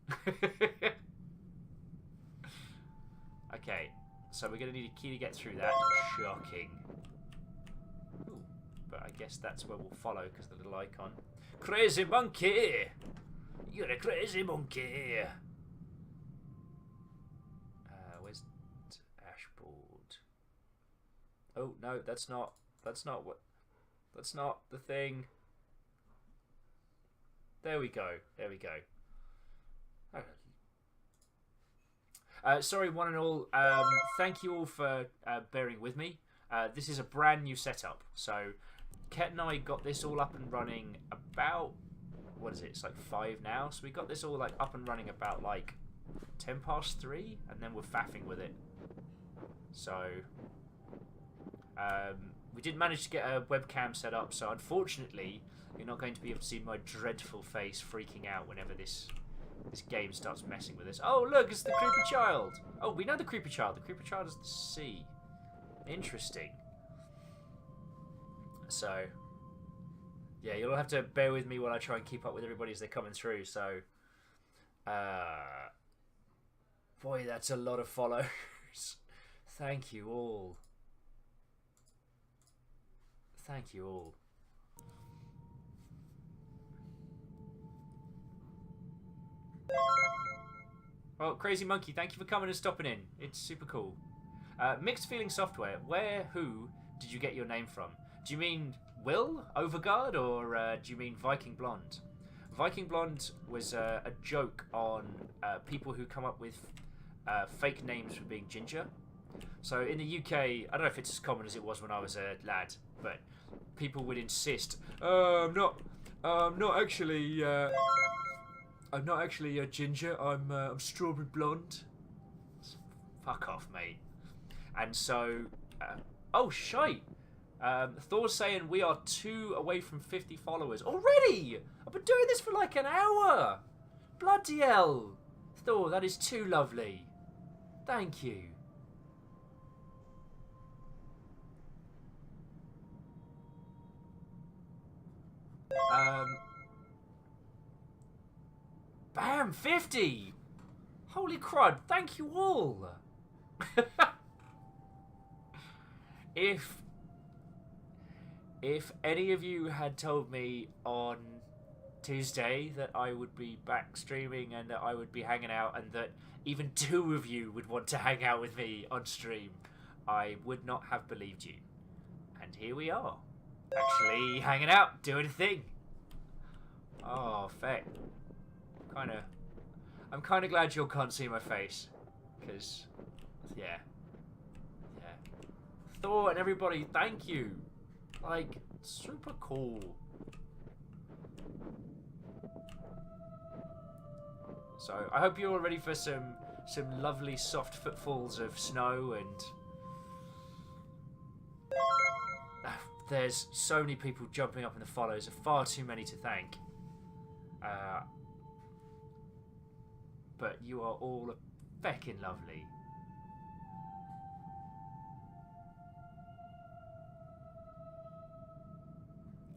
Okay, so we're going to need a key to get through that. Shocking. Ooh, but I guess that's where we'll follow because the little icon. Crazy monkey! You're a crazy monkey! Where's Ashboard? Oh, no, that's not the thing. There we go. Sorry, one and all. Thank you all for bearing with me. This is a brand new setup. So, Ket and I got this all up and running about... What is it? It's like 5 now. So we got this all like up and running about like 3:10, and then we're faffing with it. So, we did manage to get a webcam set up. So unfortunately, you're not going to be able to see my dreadful face freaking out whenever this game starts messing with us. Oh, look, it's the creepy child. Oh, we know the creepy child. The creepy child is the sea. Interesting. So, yeah, you'll have to bear with me while I try and keep up with everybody as they're coming through. So, boy, that's a lot of follows. Thank you all. Thank you all. Well, Crazy Monkey, thank you for coming and stopping in. It's super cool. Mixed Feeling Software. Who did you get your name from? Do you mean Will Overguard, or do you mean Viking Blonde? Viking Blonde was a joke on people who come up with fake names for being ginger. So in the UK, I don't know if it's as common as it was when I was a lad, but people would insist, I'm not actually a ginger. I'm strawberry blonde. Fuck off, mate. And so, oh shite. Thor's saying we are 2 away from 50 followers already. I've been doing this for like an hour. Bloody hell, Thor, that is too lovely. Thank you. Bam, 50! Holy crud, thank you all! If any of you had told me on Tuesday that I would be back streaming and that I would be hanging out and that even 2 of you would want to hang out with me on stream, I would not have believed you. And here we are. Actually hanging out, doing a thing. Oh, feck. I'm kind of glad you can't see my face, because, yeah. Thor and everybody, thank you. Like, super cool. So, I hope you're all ready for some lovely soft footfalls of snow, and there's so many people jumping up in the follows, far too many to thank. but you are all feckin' lovely.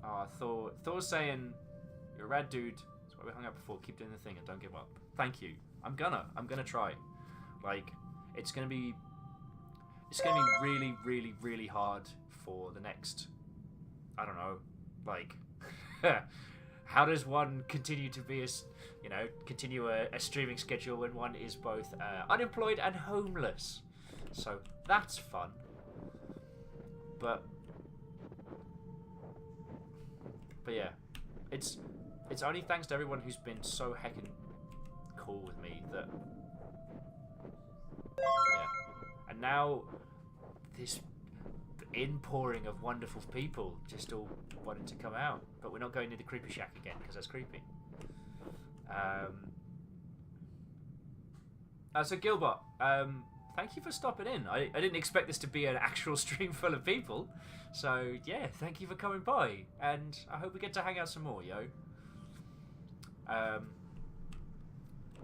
Oh, Thor's saying, you're a rad dude. That's why we hung out before. Keep doing the thing and don't give up. Thank you. I'm gonna try. Like, it's gonna be really, really, really hard for the next, I don't know, like, how does one continue to be continue a streaming schedule when one is both unemployed and homeless? So that's fun. But yeah, it's only thanks to everyone who's been so heckin' cool with me that, yeah. And now this inpouring of wonderful people just all wanting to come out, but we're not going to the creepy shack again because that's creepy. So Gilbert, thank you for stopping in. I didn't expect this to be an actual stream full of people, so yeah, thank you for coming by, and I hope we get to hang out some more, yo.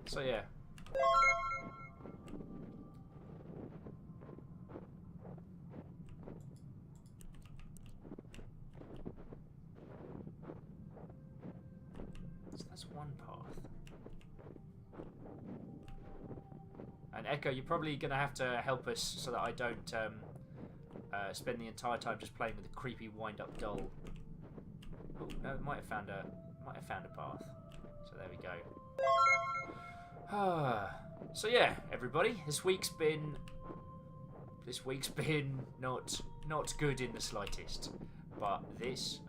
So yeah. So that's one path. And Echo, you're probably going to have to help us so that I don't spend the entire time just playing with a creepy wind-up doll. Oh no, might have found a path. So there we go. So yeah, everybody, this week's been not good in the slightest. But this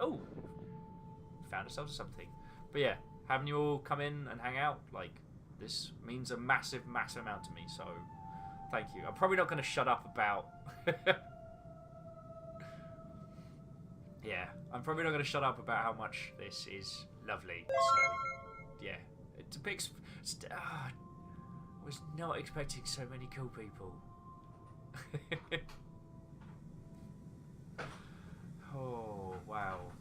found ourselves something. But yeah, having you all come in and hang out, like, this means a massive, massive amount to me, so thank you. I'm probably not going to shut up about... yeah, I'm probably not going to shut up about how much this is lovely, so yeah. It's a big... I was not expecting so many cool people. Oh, wow.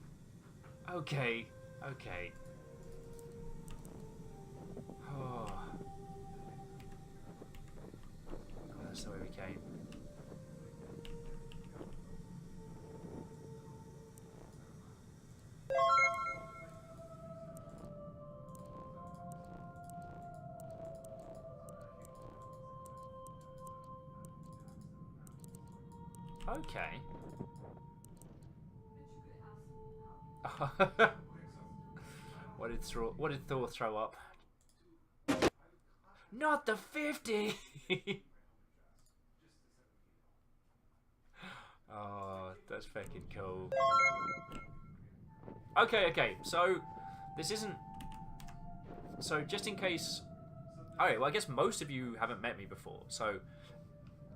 Okay. Oh. That's the way we came. Okay. What did Thor throw up? Not the 50! Oh, that's fucking cool. Okay, so this isn't... So just in case... Alright, well I guess most of you haven't met me before, so...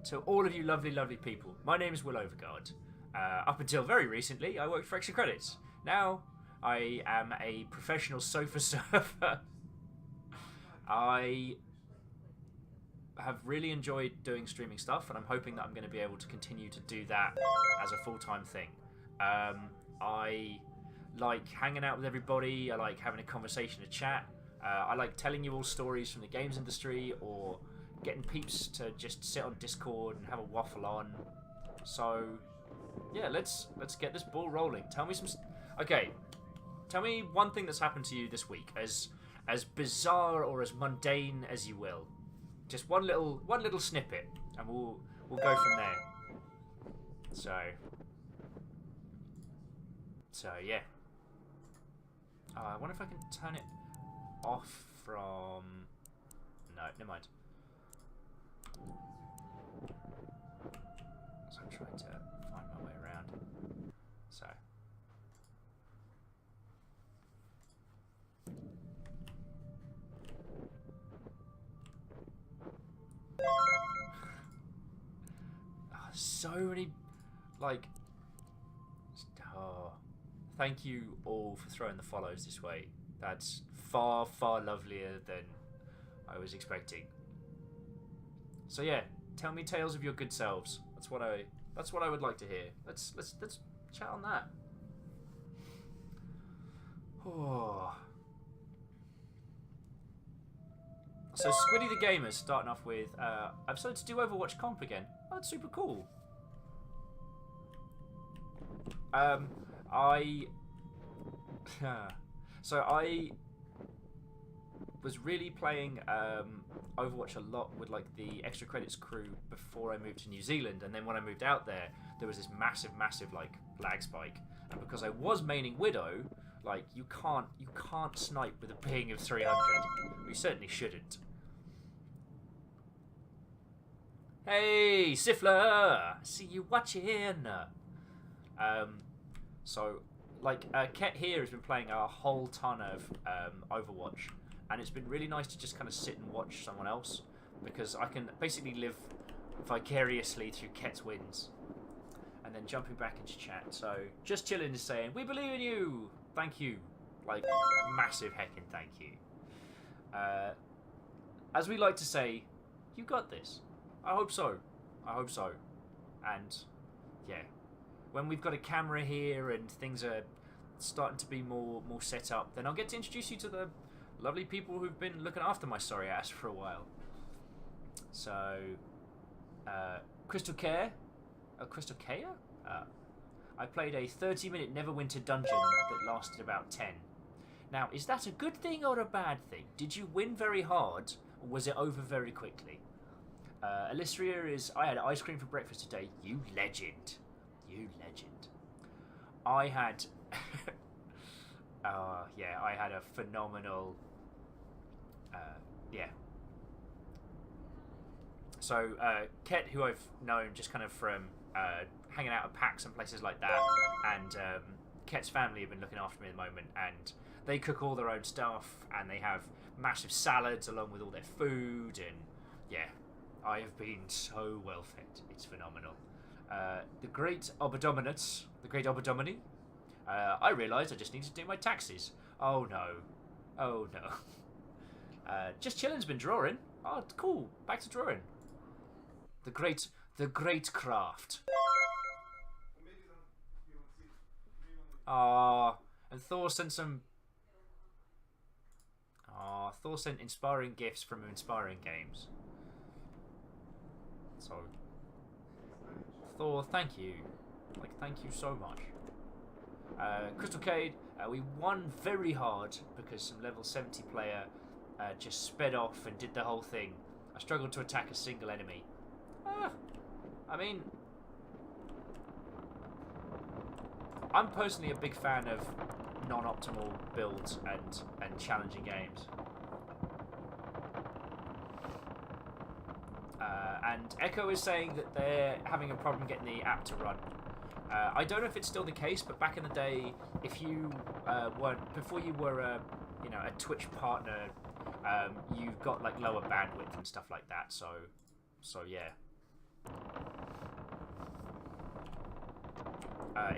To all of you lovely, lovely people, my name is Will Overguard. Up until very recently, I worked for Extra Credits. Now, I am a professional sofa surfer. I have really enjoyed doing streaming stuff, and I'm hoping that I'm going to be able to continue to do that as a full-time thing. I like hanging out with everybody. I like having a conversation, a chat. I like telling you all stories from the games industry, or getting peeps to just sit on Discord and have a waffle on. So, yeah, let's get this ball rolling. Tell me some... Okay, tell me one thing that's happened to you this week, as bizarre or as mundane as you will. Just one little snippet, and we'll go from there. So yeah. I wonder if I can turn it off from... No, never mind. So I'm trying to find my way around. So. So many, like, thank you all for throwing the follows this way. That's far, far lovelier than I was expecting. So yeah, tell me tales of your good selves. That's what I would like to hear. Let's chat on that. Oh. So Squiddy the Gamer's starting off with, I've started to do Overwatch comp again. Oh, that's super cool. I was really playing Overwatch a lot with like the Extra Credits crew before I moved to New Zealand, and then when I moved out there was this massive like lag spike, and because I was maining Widow, like you can't snipe with a ping of 300. We certainly shouldn't. Hey Sifler, see you watching. So like Ket here has been playing a whole ton of Overwatch, and it's been really nice to just kind of sit and watch someone else, because I can basically live vicariously through Ket's wins. And then jumping back into chat, so just chilling is saying, we believe in you! Thank you. Like, massive heckin' thank you. As we like to say, you got this. I hope so. I hope so. And, yeah. When we've got a camera here and things are starting to be more set up, then I'll get to introduce you to the lovely people who've been looking after my sorry ass for a while. So, Crystal Care? Crystal Care? I played a 30-minute Neverwinter dungeon that lasted about 10. Now, is that a good thing or a bad thing? Did you win very hard, or was it over very quickly? Alistria is, I had ice cream for breakfast today. You legend. You legend. I had... yeah, I had a phenomenal... yeah. So, Ket, who I've known just kind of from hanging out at PAX and places like that, and Ket's family have been looking after me at the moment, and they cook all their own stuff, and they have massive salads along with all their food, and yeah, I have been so well fed. It's phenomenal. The Great Oberdominus, the Great Oberdomini, I realised I just need to do my taxes. Oh no. Oh no. Just chilling's been drawing. Oh, cool. Back to drawing. The great craft. Ah, and Thor sent some... Ah, Thor sent inspiring gifts from inspiring games. So, Thor, thank you. Like, thank you so much. Crystal Cade, we won very hard because some level 70 player just sped off and did the whole thing. I struggled to attack a single enemy. I mean, I'm personally a big fan of non-optimal builds and challenging games. And Echo is saying that they're having a problem getting the app to run. I don't know if it's still the case, but back in the day, if you before you were a Twitch partner, you got like lower bandwidth and stuff like that. So yeah.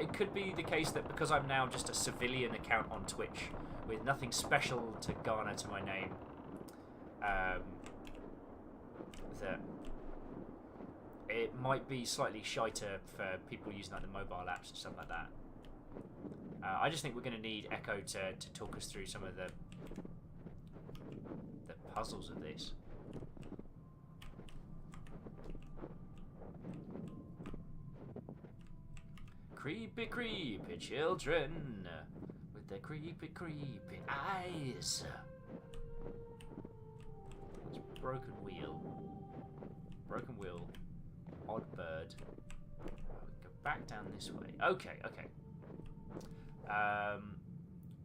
It could be the case that because I'm now just a civilian account on Twitch with nothing special to garner to my name, that it might be slightly shiter for people using like the mobile apps and stuff like that. I just think we're going to need Echo to talk us through some of the puzzles of this. Creepy, creepy children with their creepy, creepy eyes. It's broken wheel. Broken wheel. Odd bird. Go back down this way. Okay, okay.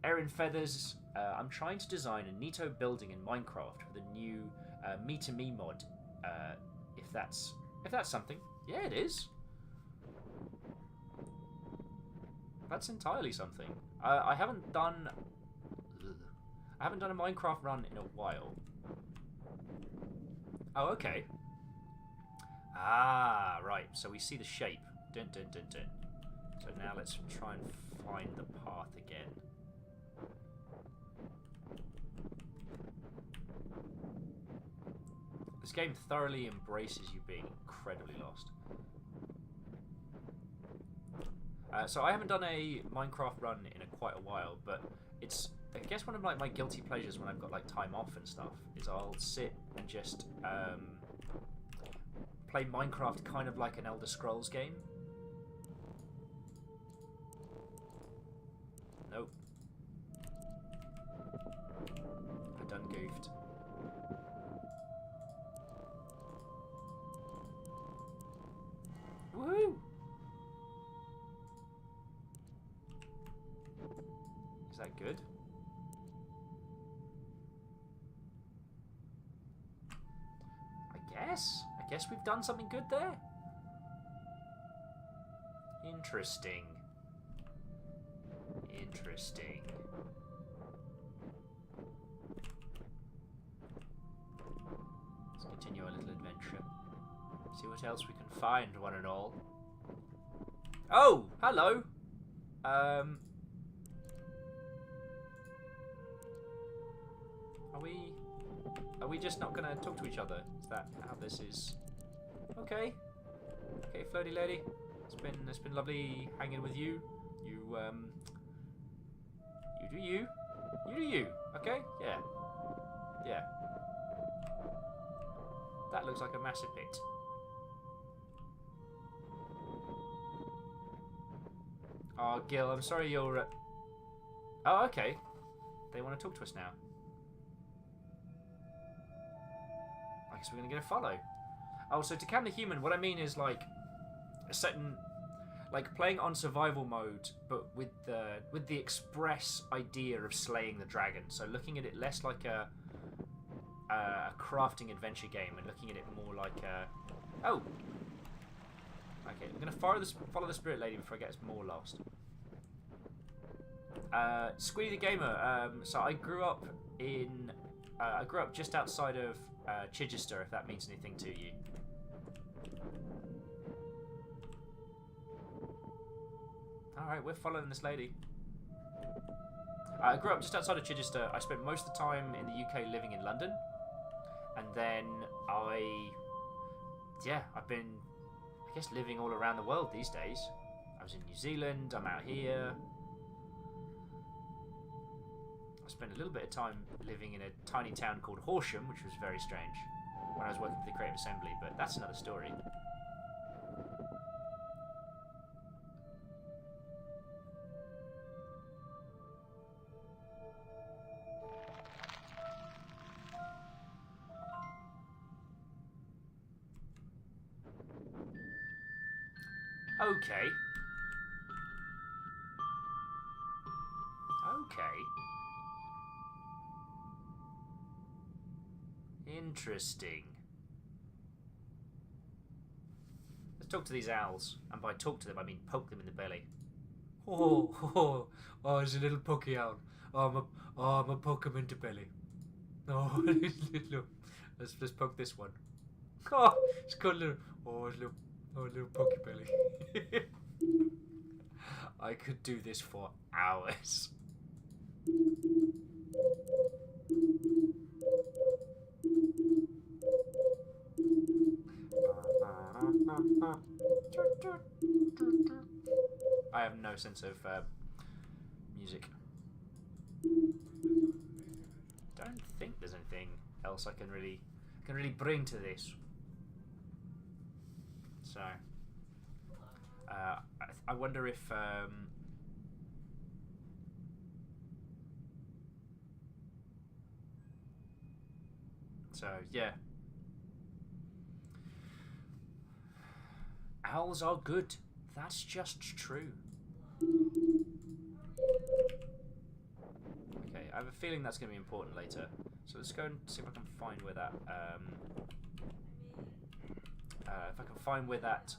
Erin Feathers. I'm trying to design a neato building in Minecraft with a new Me2Me mod. If that's something. Yeah, it is. That's entirely something. I haven't done a Minecraft run in a while. Oh, okay. Ah, right. So we see the shape. Dun, dun, dun, dun. So now let's try and find the path again. This game thoroughly embraces you being incredibly lost. So I haven't done a Minecraft run in quite a while, but it's I guess one of my guilty pleasures when I've got like time off and stuff is I'll sit and just play Minecraft kind of like an Elder Scrolls game. Nope. I done goofed. Woohoo! Is that good? I guess we've done something good there. Interesting. Interesting. Let's continue our little adventure. See what else we can find, one and all. Oh, hello. Are we just not gonna talk to each other? Is that how this is? Okay. Okay, floaty lady. It's been lovely hanging with you. You do you. You do you. Okay? Yeah. Yeah. That looks like a massive pit. Oh, Gil, I'm sorry you're... Oh, okay. They want to talk to us now. I guess we're going to get a follow. Oh, so to calm the human, what I mean is like a certain... Like playing on survival mode, but with the express idea of slaying the dragon. So looking at it less like a crafting adventure game and looking at it more like a... Oh! Okay, I'm going to follow the spirit lady before I get more lost. Squeedy the Gamer. So I grew up in... I grew up just outside of Chichester, if that means anything to you. Alright, we're following this lady. I grew up just outside of Chichester. I spent most of the time in the UK living in London. And then I've been, I guess, living all around the world these days. I was in New Zealand, I'm out here. I spent a little bit of time living in a tiny town called Horsham, which was very strange, when I was working for the Creative Assembly, but that's another story. Okay. Okay. Interesting. Let's talk to these owls. And by talk to them, I mean poke them in the belly. Oh, it's a little pokey owl. I'm a poke him in the belly. Oh, look. Let's poke this one. Oh, it's got a little... Oh, it's a little... Oh, little pokey belly. I could do this for hours. I have no sense of music. Don't think there's anything else I can really bring to this. So, I wonder if so yeah, owls are good. That's just true. Okay, I have a feeling that's going to be important later. So let's go and see if I can find where that if I can find where that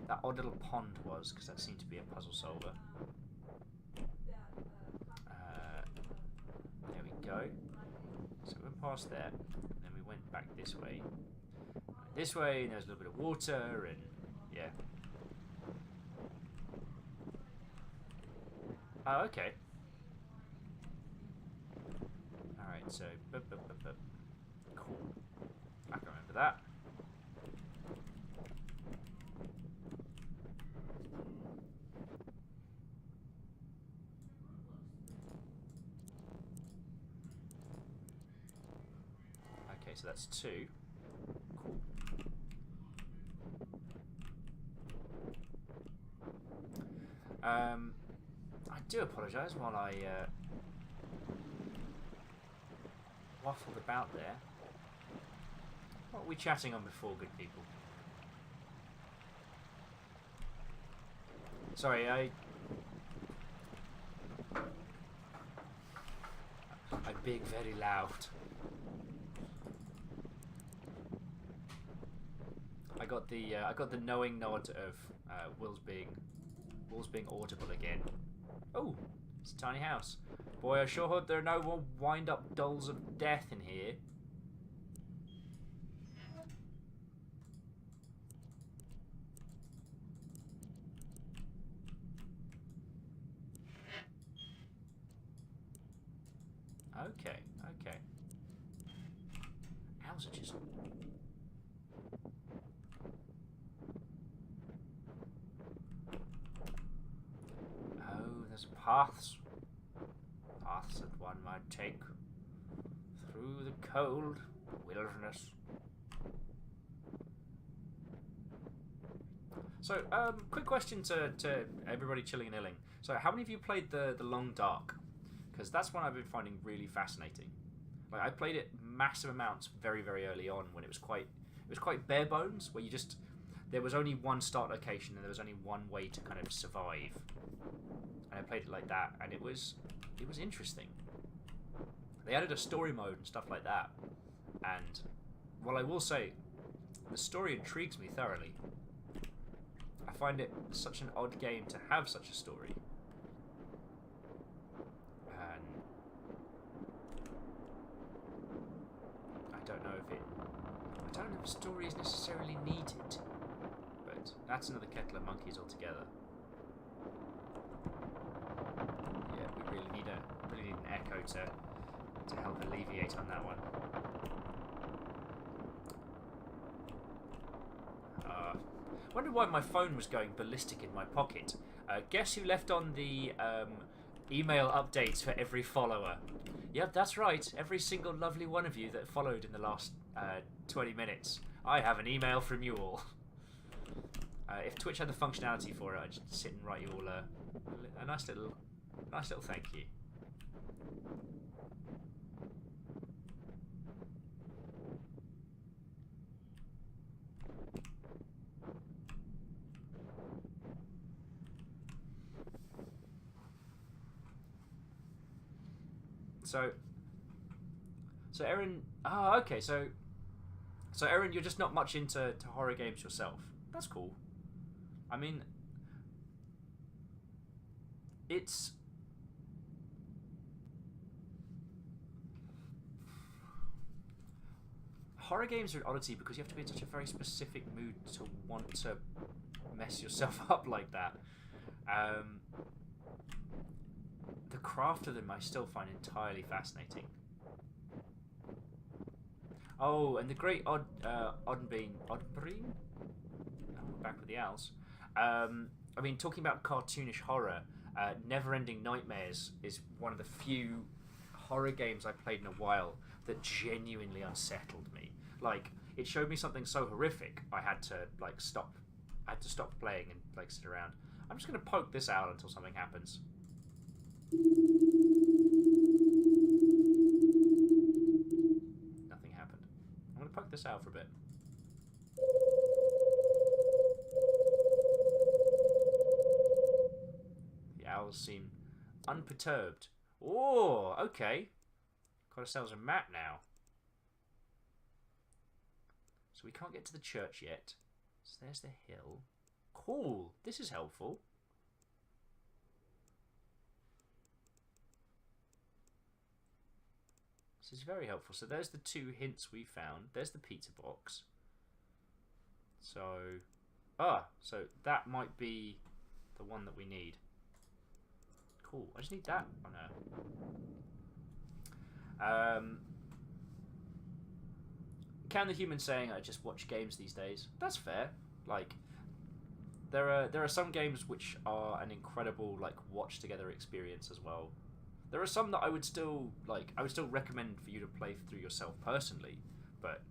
that odd little pond was, because that seemed to be a puzzle solver. There we go. So we went past there, and then we went back this way. This way, and there's a little bit of water, and yeah. Oh, okay. Alright, so cool. I can remember that. so that's 2. Cool. I do apologise while I waffled about there. What were we chatting on before, good people? Sorry, I'm being very loud. I got the knowing nod of Will's being audible again. Oh, it's a tiny house. Boy, I sure hope there are no more wind-up dolls of death in here. Okay, okay. Owls are just... Oh, there's paths. Paths that one might take through the cold wilderness. So, quick question to everybody chilling and illing. So, how many of you played the Long Dark? Because that's one I've been finding really fascinating. Like, I played it massive amounts very, very early on when it was quite bare bones, where there was only one start location and there was only one way to kind of survive. And I played it like that, and it was interesting. They added a story mode and stuff like that, and well, I will say, the story intrigues me thoroughly. I find it such an odd game to have such a story. And I don't know if the story is necessarily needed, but that's another kettle of monkeys altogether. Yeah, we really need an echo to help alleviate on that one. Wonder why my phone was going ballistic in my pocket. Guess who left on the email updates for every follower? Yep, that's right. Every single lovely one of you that followed in the last 20 minutes. I have an email from you all. If Twitch had the functionality for it, I'd just sit and write you all a nice little thank you. So Erin, okay, so Erin, you're just not much into horror games yourself. That's cool. I mean, it's horror games are an oddity because you have to be in such a very specific mood to want to mess yourself up like that. The craft of them I still find entirely fascinating. Oh, and the great Oddbreen. Oh, back with the owls. I mean, talking about cartoonish horror, Neverending Nightmares is one of the few horror games I played in a while that genuinely unsettled me. Like, it showed me something so horrific, I had to stop. I had to stop playing and sit around. I'm just gonna poke this out until something happens. Nothing happened. I'm gonna poke this out for a bit. The owls seem unperturbed. Oh, okay. Got ourselves a map now. So we can't get to the church yet. So there's the hill. Cool. This is helpful. This is very helpful. So there's the 2 hints we found. There's the pizza box. So, so that might be the one that we need. Cool. I just need that. Oh no. Can the human saying I just watch games these days? That's fair. Like, there are some games which are an incredible watch together experience as well. There are some that I would still recommend for you to play through yourself personally, but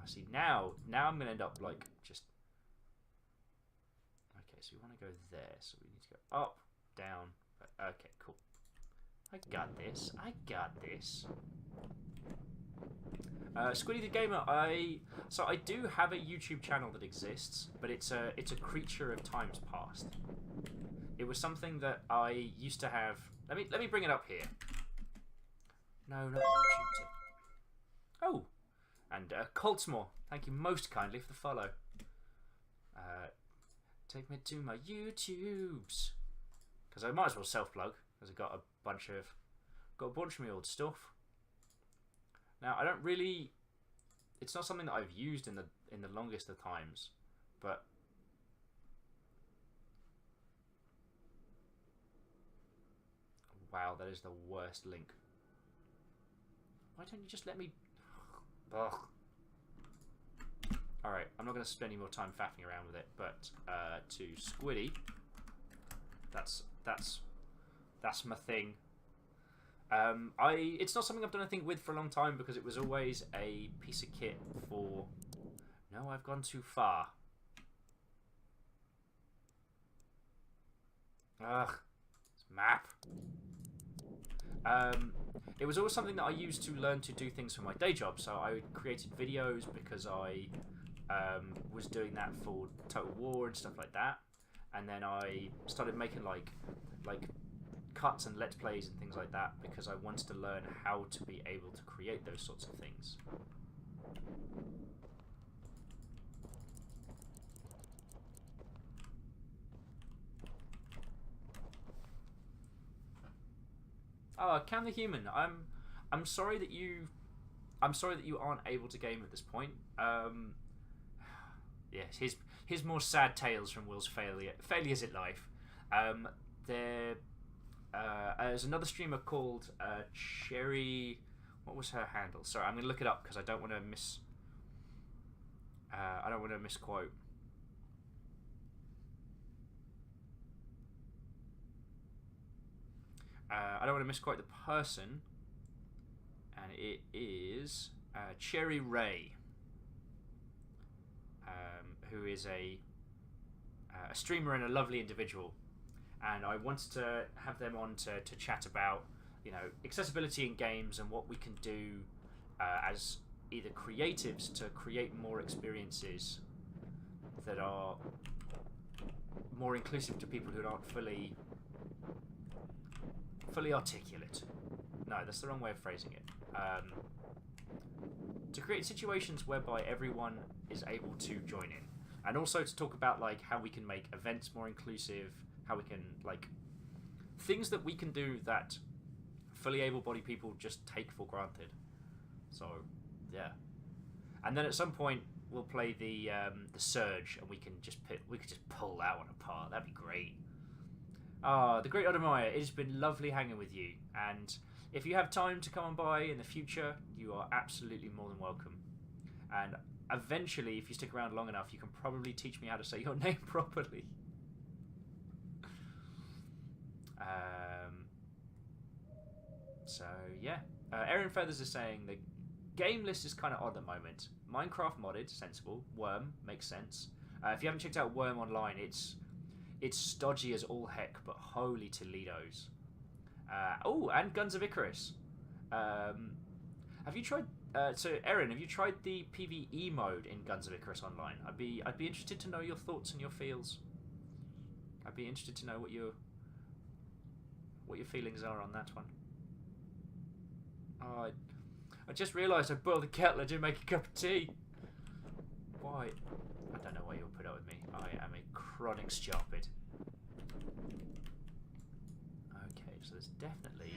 I see. Now I'm gonna end up like just. Okay, so we want to go there, so we need to go up, down. Okay, cool. I got this. I got this. Squiddy the Gamer. I do have a YouTube channel that exists, but it's a creature of times past. It was something that I used to have. Let me bring it up here. No, not YouTube tip. Oh, and Coltsmore. Thank you most kindly for the follow. Take me to my YouTubes, because I might as well self-plug, because I've got a bunch of my old stuff. Now I don't really. It's not something that I've used in the longest of times, but wow, that is the worst link. Why don't you just let me? Ugh. Alright, I'm not going to spend any more time faffing around with it, but to Squiddy, that's my thing. It's not something I've done anything with for a long time, because it was always a piece of kit for... No, I've gone too far. Ugh, this map. It was always something that I used to learn to do things for my day job, so I created videos because I was doing that for Total War and stuff like that, and then I started making like cuts and let's plays and things like that because I wanted to learn how to be able to create those sorts of things. Oh, Cam the Human. I'm sorry that you aren't able to game at this point. Yes, his more sad tales from Will's failures at life. There's another streamer called Cherry. What was her handle? Sorry, I'm gonna look it up because I don't want to misquote. I don't want to misquote the person, and it is Cherry Ray, who is a streamer and a lovely individual, and I wanted to have them on to chat about, you know, accessibility in games and what we can do as either creatives to create more experiences that are more inclusive to people who aren't fully articulate. No, that's the wrong way of phrasing it. To create situations whereby everyone is able to join in, and also to talk about like how we can make events more inclusive, how we can like things that we can do that fully able-bodied people just take for granted. So yeah, and then at some point we'll play the Surge, and we could just pull that one apart. That'd be great. Ah, the great Odomaya, it has been lovely hanging with you, and if you have time to come on by in the future, you are absolutely more than welcome. And eventually, if you stick around long enough, you can probably teach me how to say your name properly. So yeah, Erin Feathers is saying the game list is kind of odd at the moment. Minecraft modded, sensible. Worm makes sense. If you haven't checked out Worm online, it's stodgy as all heck, but holy Toledos. Oh, and Guns of Icarus. Have you tried? So, Erin, have you tried the PvE mode in Guns of Icarus online? I'd be interested to know your thoughts and your feels. I'd be interested to know what your feelings are on that one. Oh, I just realised I boiled the kettle. I didn't make a cup of tea. Why? I don't know why you'll put up with me. I am a chronic stupid. Okay, so there's definitely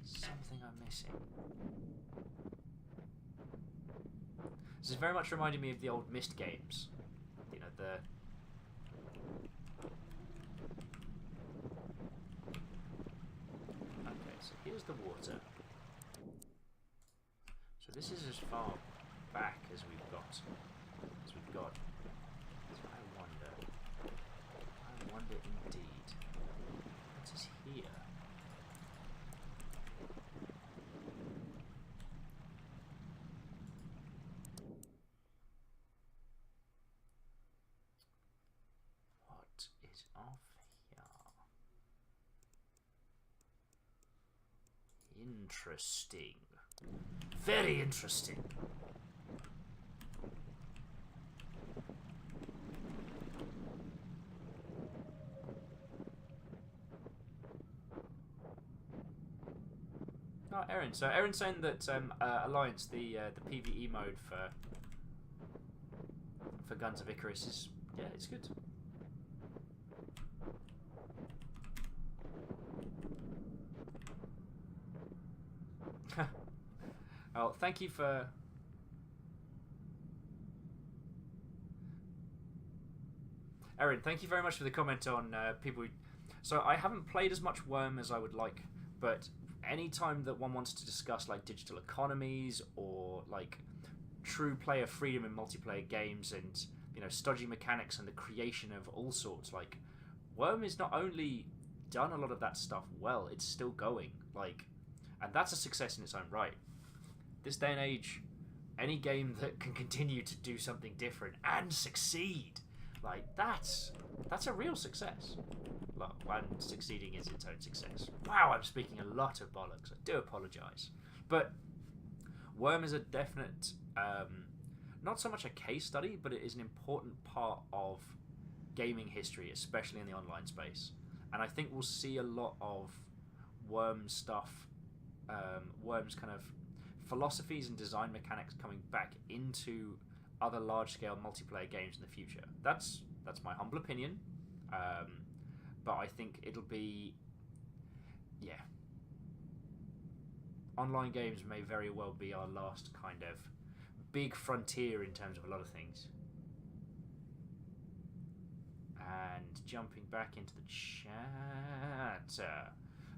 something I'm missing. This is very much reminding me of the old Myst games. You know, the... So here's the water. So this is as far back as we've got. So I wonder indeed. What is here? What is off here? Interesting. Very interesting. Oh, Erin. So Erin's saying that Alliance, the PvE mode for Guns of Icarus is, yeah, it's good. Oh, thank you for... Erin, thank you very much for the comment on people... So I haven't played as much Worm as I would like, but anytime that one wants to discuss like digital economies or like true player freedom in multiplayer games and, you know, stodgy mechanics and the creation of all sorts, like Worm is not only done a lot of that stuff well, it's still going, like, and that's a success in its own right. This day and age, any game that can continue to do something different and succeed, like, that's a real success. Well, and succeeding is its own success. Wow, I'm speaking a lot of bollocks. I do apologise. But Worm is a definite, not so much a case study, but it is an important part of gaming history, especially in the online space. And I think we'll see a lot of Worm stuff, Worm's kind of philosophies and design mechanics coming back into other large-scale multiplayer games in the future. That's my humble opinion, but I think it'll be, yeah. Online games may very well be our last kind of big frontier in terms of a lot of things. And jumping back into the chat.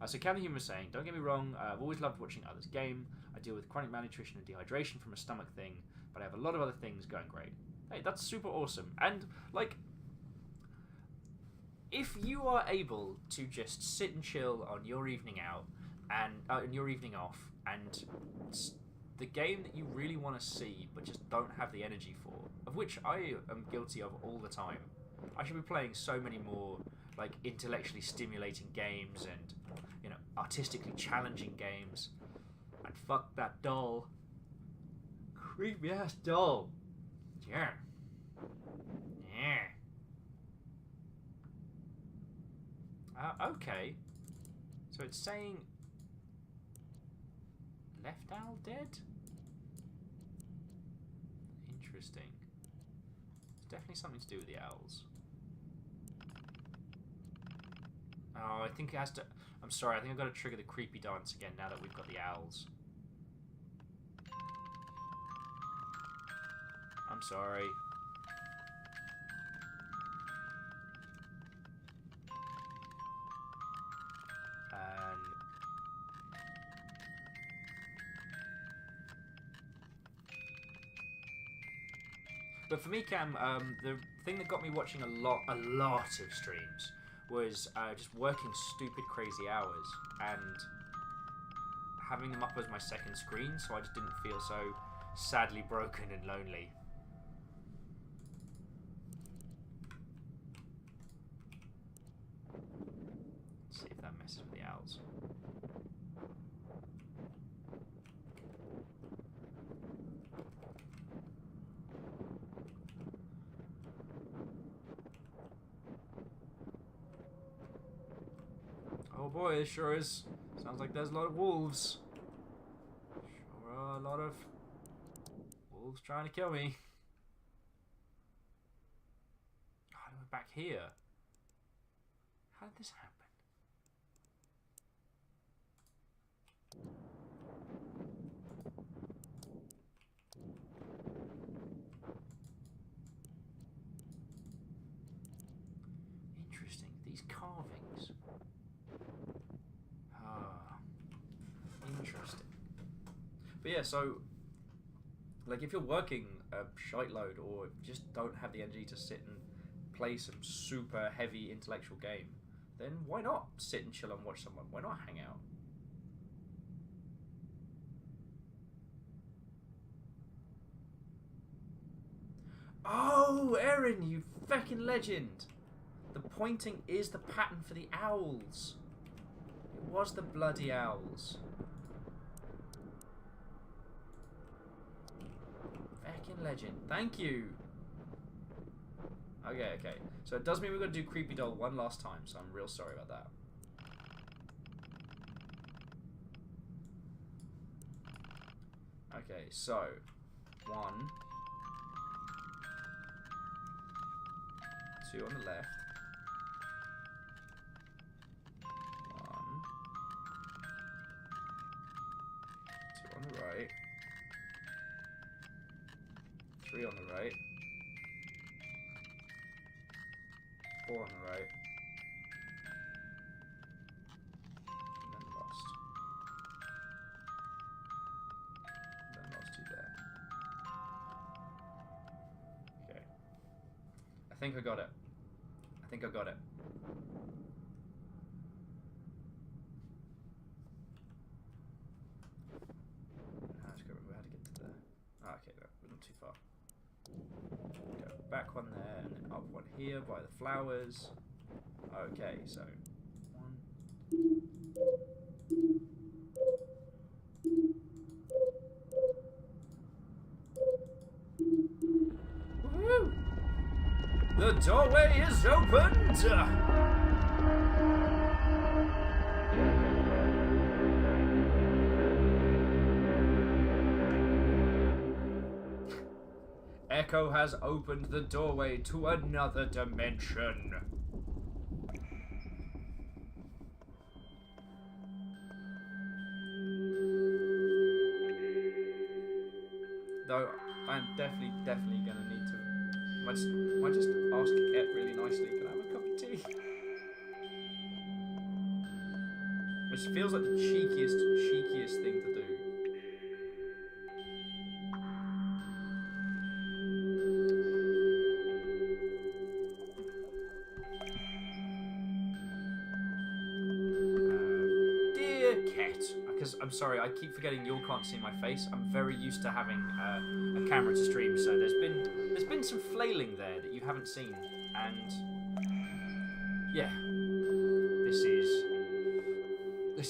So Kevin Hume was saying, don't get me wrong, I've always loved watching others game. I deal with chronic malnutrition and dehydration from a stomach thing, but I have a lot of other things going great. Hey, that's super awesome. And, like, if you are able to just sit and chill on your evening out, and on your evening off, and the game that you really want to see, but just don't have the energy for, of which I am guilty of all the time. I should be playing so many more, like, intellectually stimulating games and, you know, artistically challenging games. And fuck that doll. Creepy ass doll. Yeah. Yeah. Okay. So it's saying left owl dead? Interesting. It's definitely something to do with the owls. Oh, I think it has to... I'm sorry, I think I've got to trigger the creepy dance again now that we've got the owls. I'm sorry. And... But for me, Cam, the thing that got me watching a lot of streams was just working stupid crazy hours and having them up as my second screen, so I just didn't feel so sadly broken and lonely. Let's see if that messes with the owls. Oh boy, it sure is. Sounds like there's a lot of wolves. Sure are a lot of wolves trying to kill me. Oh, we're back here. How did this happen? Interesting. These carvings. Ah. But yeah, so like if you're working a shite load or just don't have the energy to sit and play some super heavy intellectual game, then why not sit and chill and watch someone? Why not hang out? Oh, Erin, you fucking legend! The pointing is the pattern for the owls. It was the bloody owls. Fucking legend. Thank you. Okay, okay. So it does mean we've got to do Creepy Doll one last time, so I'm real sorry about that. Okay, so 1, 2 on the left. 1, 2 on the right. 3 on the right. 4 on the right. And then lost. And then lost 2 there. Okay. I think I got it. I think I got it. Now let's go remember how to get to there. Oh, okay, no, we're not too far. Go back one there and then up one here by the flowers. Okay, so 1. Woohoo! The doorway is opened! Echo has opened the doorway to another dimension. Though I'm definitely gonna need to. Might just ask Ep really nicely. Can I have a cup of tea? Which feels like the cheekiest thing to do. Because I'm sorry, I keep forgetting you all can't see my face. I'm very used to having a camera to stream, so there's been some flailing there that you haven't seen, and yeah, this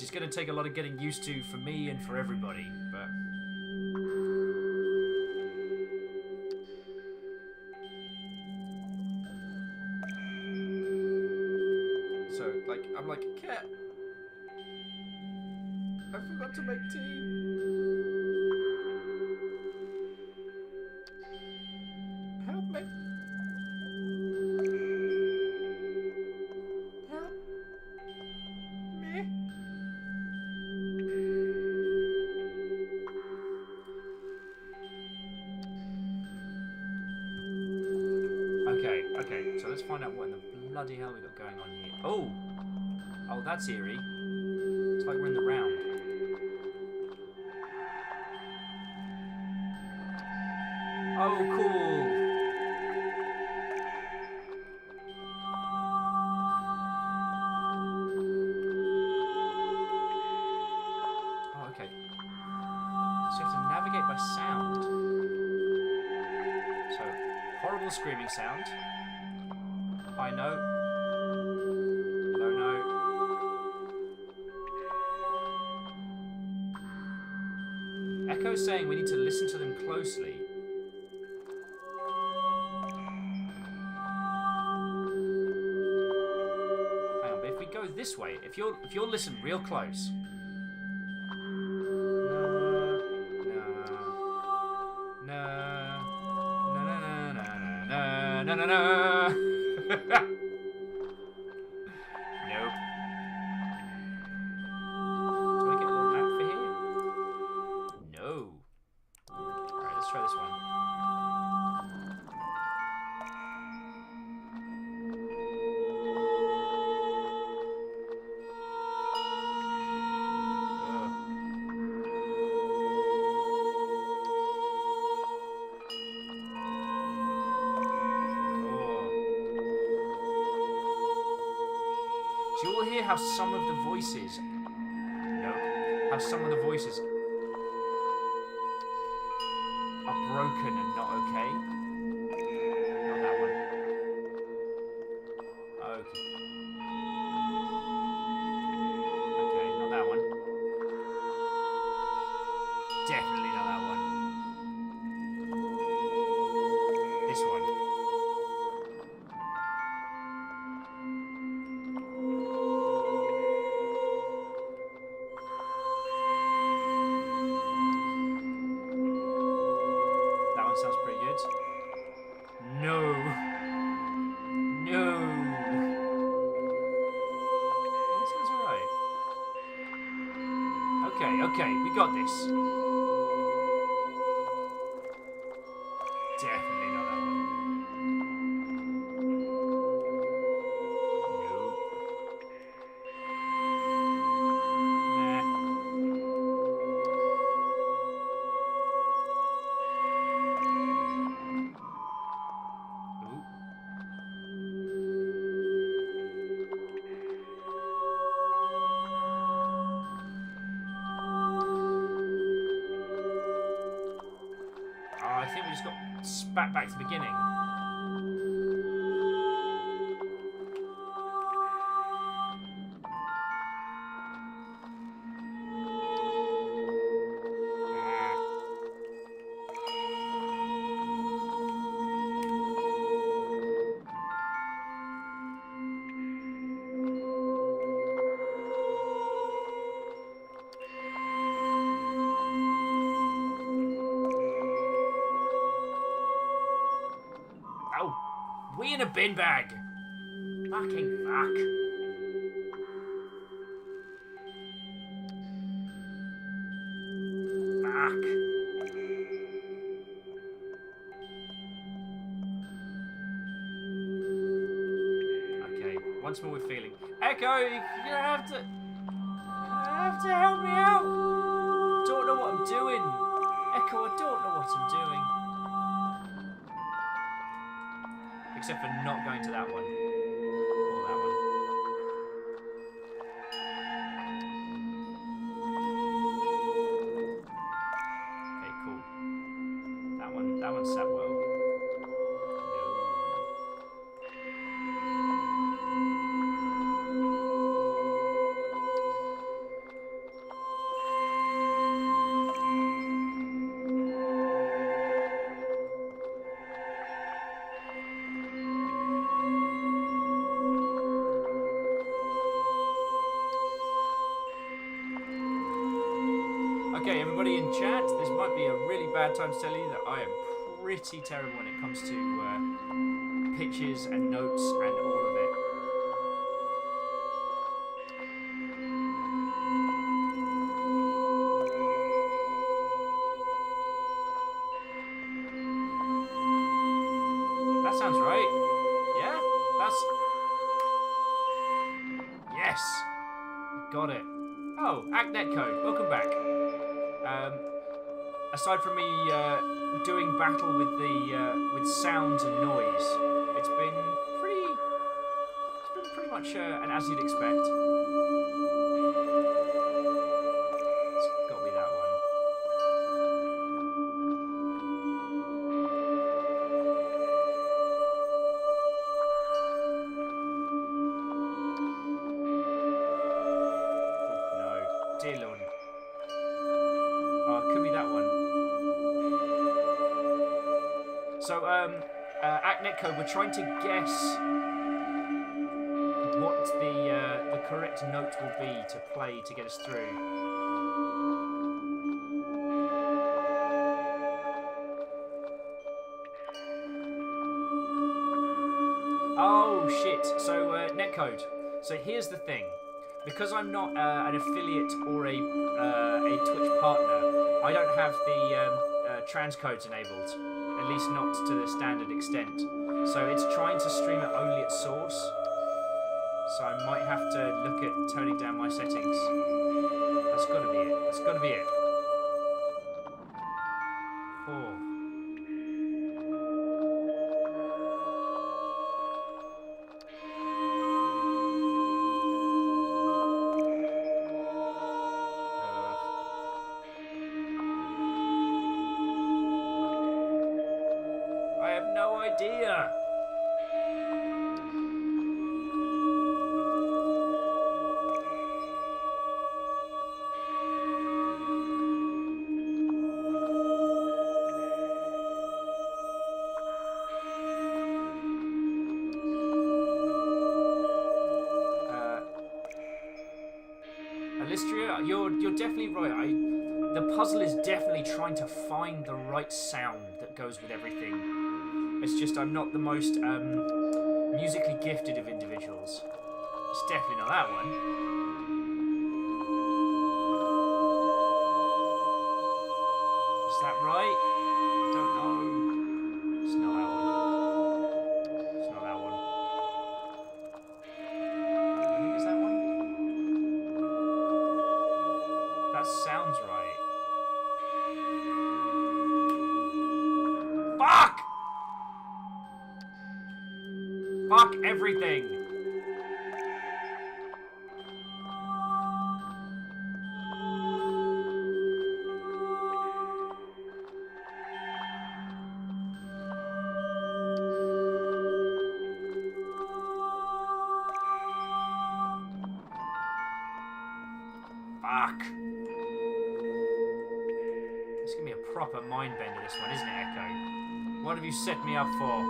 is going to take a lot of getting used to for me and for everybody, but so like I'm like, cat, I forgot to make tea. Help me. Help me. Okay, so let's find out what in the bloody hell we got going on here. Oh, that's eerie. It's like we're in the round. Oh, cool. Oh, okay. So you have to navigate by sound. So, horrible screaming sound. High note. Low note. Echo's saying we need to listen to them closely. This way, if you'll listen real close. Nope. Do I get a little map for here? No. Alright, let's try this one. still hear how some of the voices... Nope. How some of the voices are broken and not okay. Not that one. Okay. Okay, not that one. Definitely not that one. This one. That one sounds pretty good. No. No. That sounds alright. Okay, okay, we got this. Definitely not that one. Nope. Nah. Ooh. Oh, I think we just got spat back to the beginning. Oh, we in a bin bag. Fucking fuck. Fuck. Okay, once more we're feeling. Echo, you're gonna have to help me out. Don't know what I'm doing. Echo, I don't know what I'm doing. Except for not going to that one. Or that one. Okay, cool. That one sat well. Okay, everybody in chat, this might be a really bad time to tell you that I am pretty terrible when it comes to pitches and notes and all of it. That sounds right. Yeah? That's... Yes! Got it. Oh, ActNetCode, welcome back. Aside from me doing battle with the with sound and noise, it's been pretty much an as you'd expect. It's got to be that one. Oh no, dear Lord. Oh, it could be that one. So, ActNetCode, we're trying to guess what the correct note will be to play to get us through. Oh, shit. So, Netcode. So here's the thing. Because I'm not an affiliate or a Twitch partner, I don't have the transcodes enabled, at least not to the standard extent. So it's trying to stream it only at source. So I might have to look at turning down my settings. That's got to be it. That's got to be it. Oh. idea. Alistria, you're definitely right. The puzzle is definitely trying to find the right sound that goes with everything. It's just I'm not the most musically gifted of individuals. It's definitely not that one. Is that right? I don't know. It's not that one. It's not that one. I think it's that one. That sounds right. Fuck! Fuck everything! Fuck. It's gonna be a proper mind bender, this one, isn't it, Echo? What have you set me up for?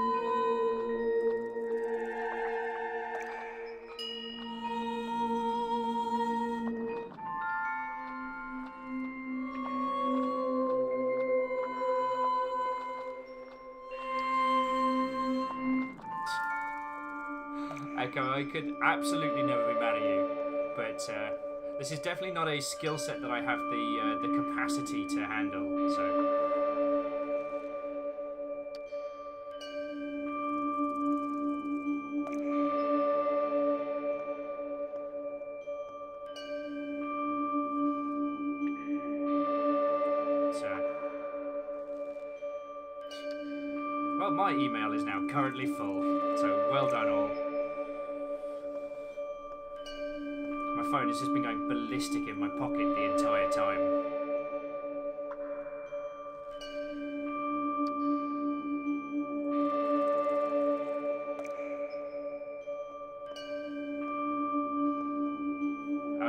Echo, I could absolutely never be mad at you, but this is definitely not a skill set that I have the capacity to handle, so... Well, my email is now currently full, so well done all. My phone has just been going ballistic in my pocket the entire time.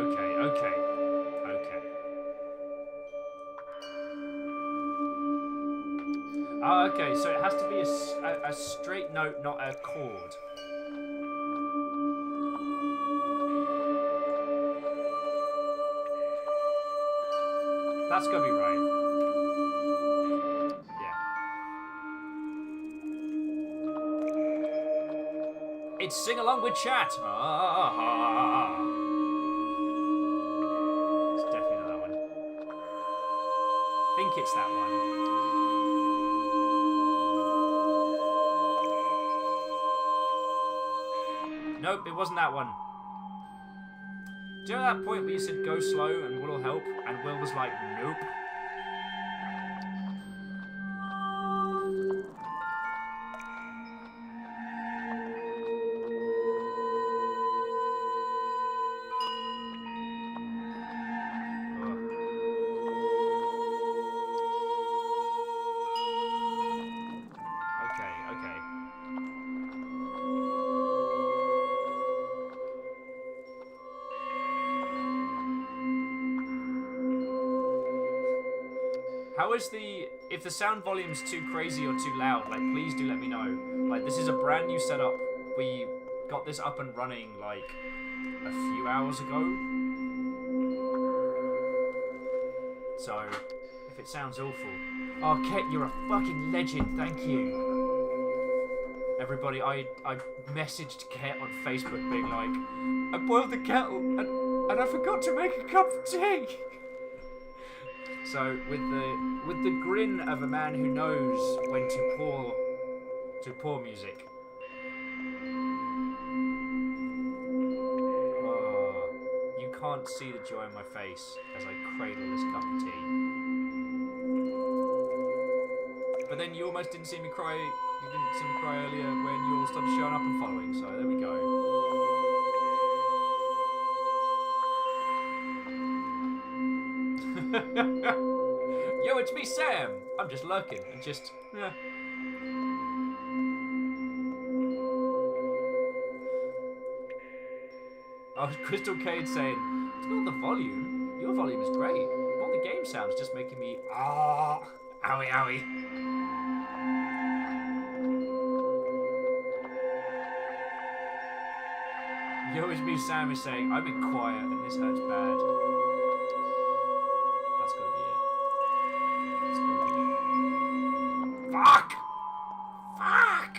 Okay. Oh, okay, so it has to be a straight note, not a chord. That's gotta be right. Yeah. It's sing along with chat. It's definitely not that one. I think it's that one. Nope, it wasn't that one. Do you know that point where you said go slow and Will will help? And Will was like, nope. Okay. How is if the sound volume's too crazy or too loud, like, please do let me know. Like, this is a brand new setup. We got this up and running, like, a few hours ago. So, if it sounds awful... Oh, Ket, you're a fucking legend, thank you. Everybody, I messaged Ket on Facebook being like, I boiled the kettle and I forgot to make a cup of tea. So with the grin of a man who knows when to pour music. Oh, you can't see the joy in my face as I cradle this cup of tea. But then you almost didn't see me cry. You didn't see me cry earlier when you all started showing up and following. So there we go. Yo, it's me, Sam. I'm just lurking and just. Yeah. Oh, Crystal Cade saying, it's not the volume. Your volume is great. Not the game sounds, just making me owie owie. Yo, it's me, Sam is saying, I've been quiet and this hurts bad. That's gotta be it. That's gotta be it. Fuck! Fuck!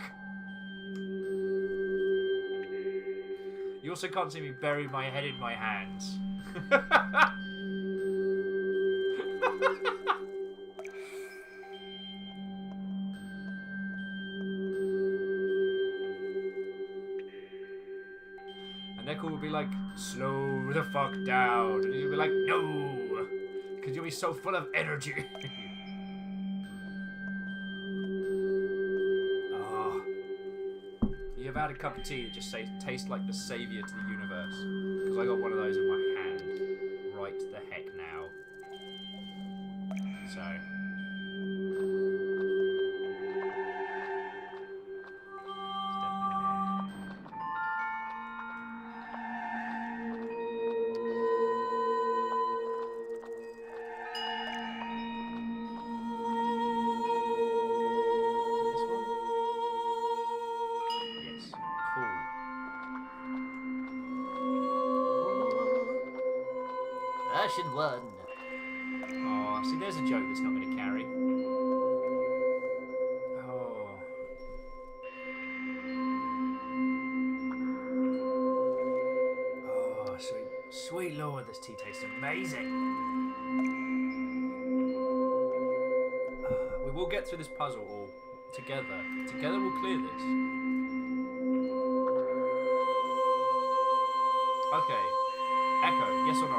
You also can't see me bury my head in my hands. And Echo will be like, slow the fuck down. And you'll be like, no! Because you'll be so full of energy. Oh. You ever had a cup of tea that just tastes like the saviour to the universe? Because I got one of those in my hand right the heck now. So... Version 1. Oh, see, there's a joke that's not going to carry. Oh. Oh, sweet. Sweet Lord, this tea tastes amazing. We will get through this puzzle all together. Together we'll clear this. Okay. Echo, yes or no?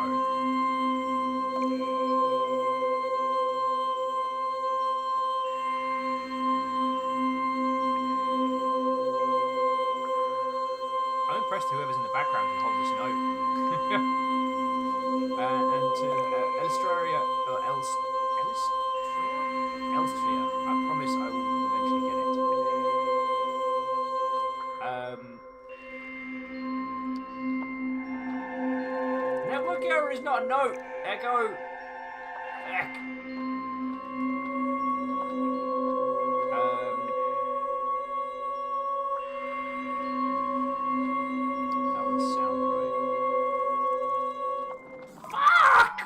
I'm impressed whoever's in the background can hold this note. Elstria, or Elstria? I promise I will eventually get it. Network error is not a note. Echo. Heck. That one sounds right. Fuck!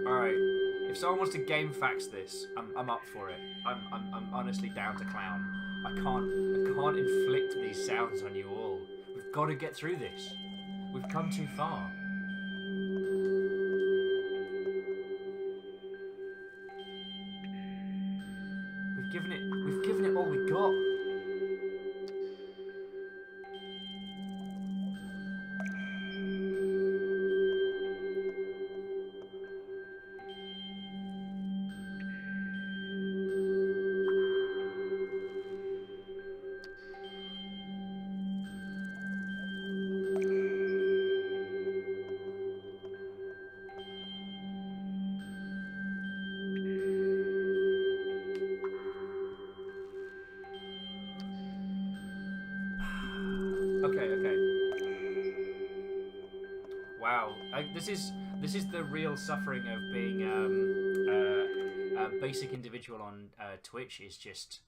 Alright. If someone wants to game fax this, I'm up for it. I'm honestly down to clown. I can't inflict these sounds on you all. We've got to get through this. We've come too far. We've given it all we got. Okay. Wow, this is the real suffering of being a basic individual on Twitch. Is just,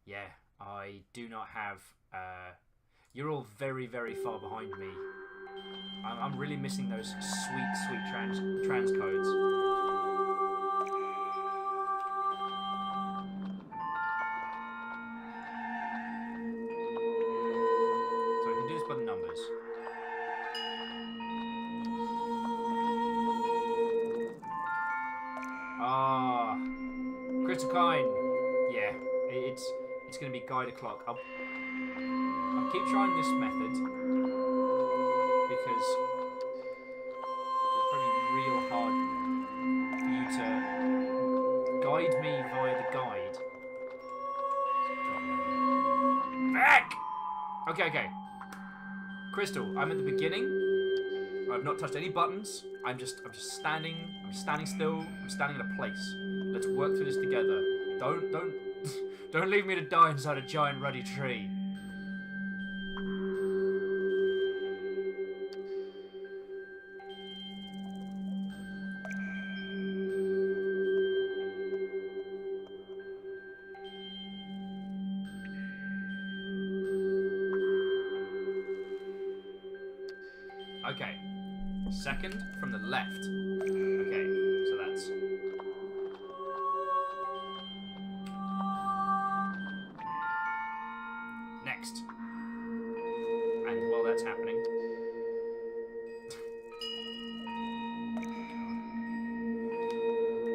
yeah, I do not have. You're all very, very far behind me. I'm really missing those sweet trans codes. By the numbers. Ah, Crystal Kind. Yeah, it's gonna be guide o'clock. I'll keep trying this method because it's probably real hard for you to guide me via the guide. Back. Okay. Crystal, I'm at the beginning. I've not touched any buttons. I'm just standing. I'm standing still. I'm standing in a place. Let's work through this together. Don't leave me to die inside a giant ruddy tree. Okay. Second from the left. Okay, so that's... Next. And while that's happening...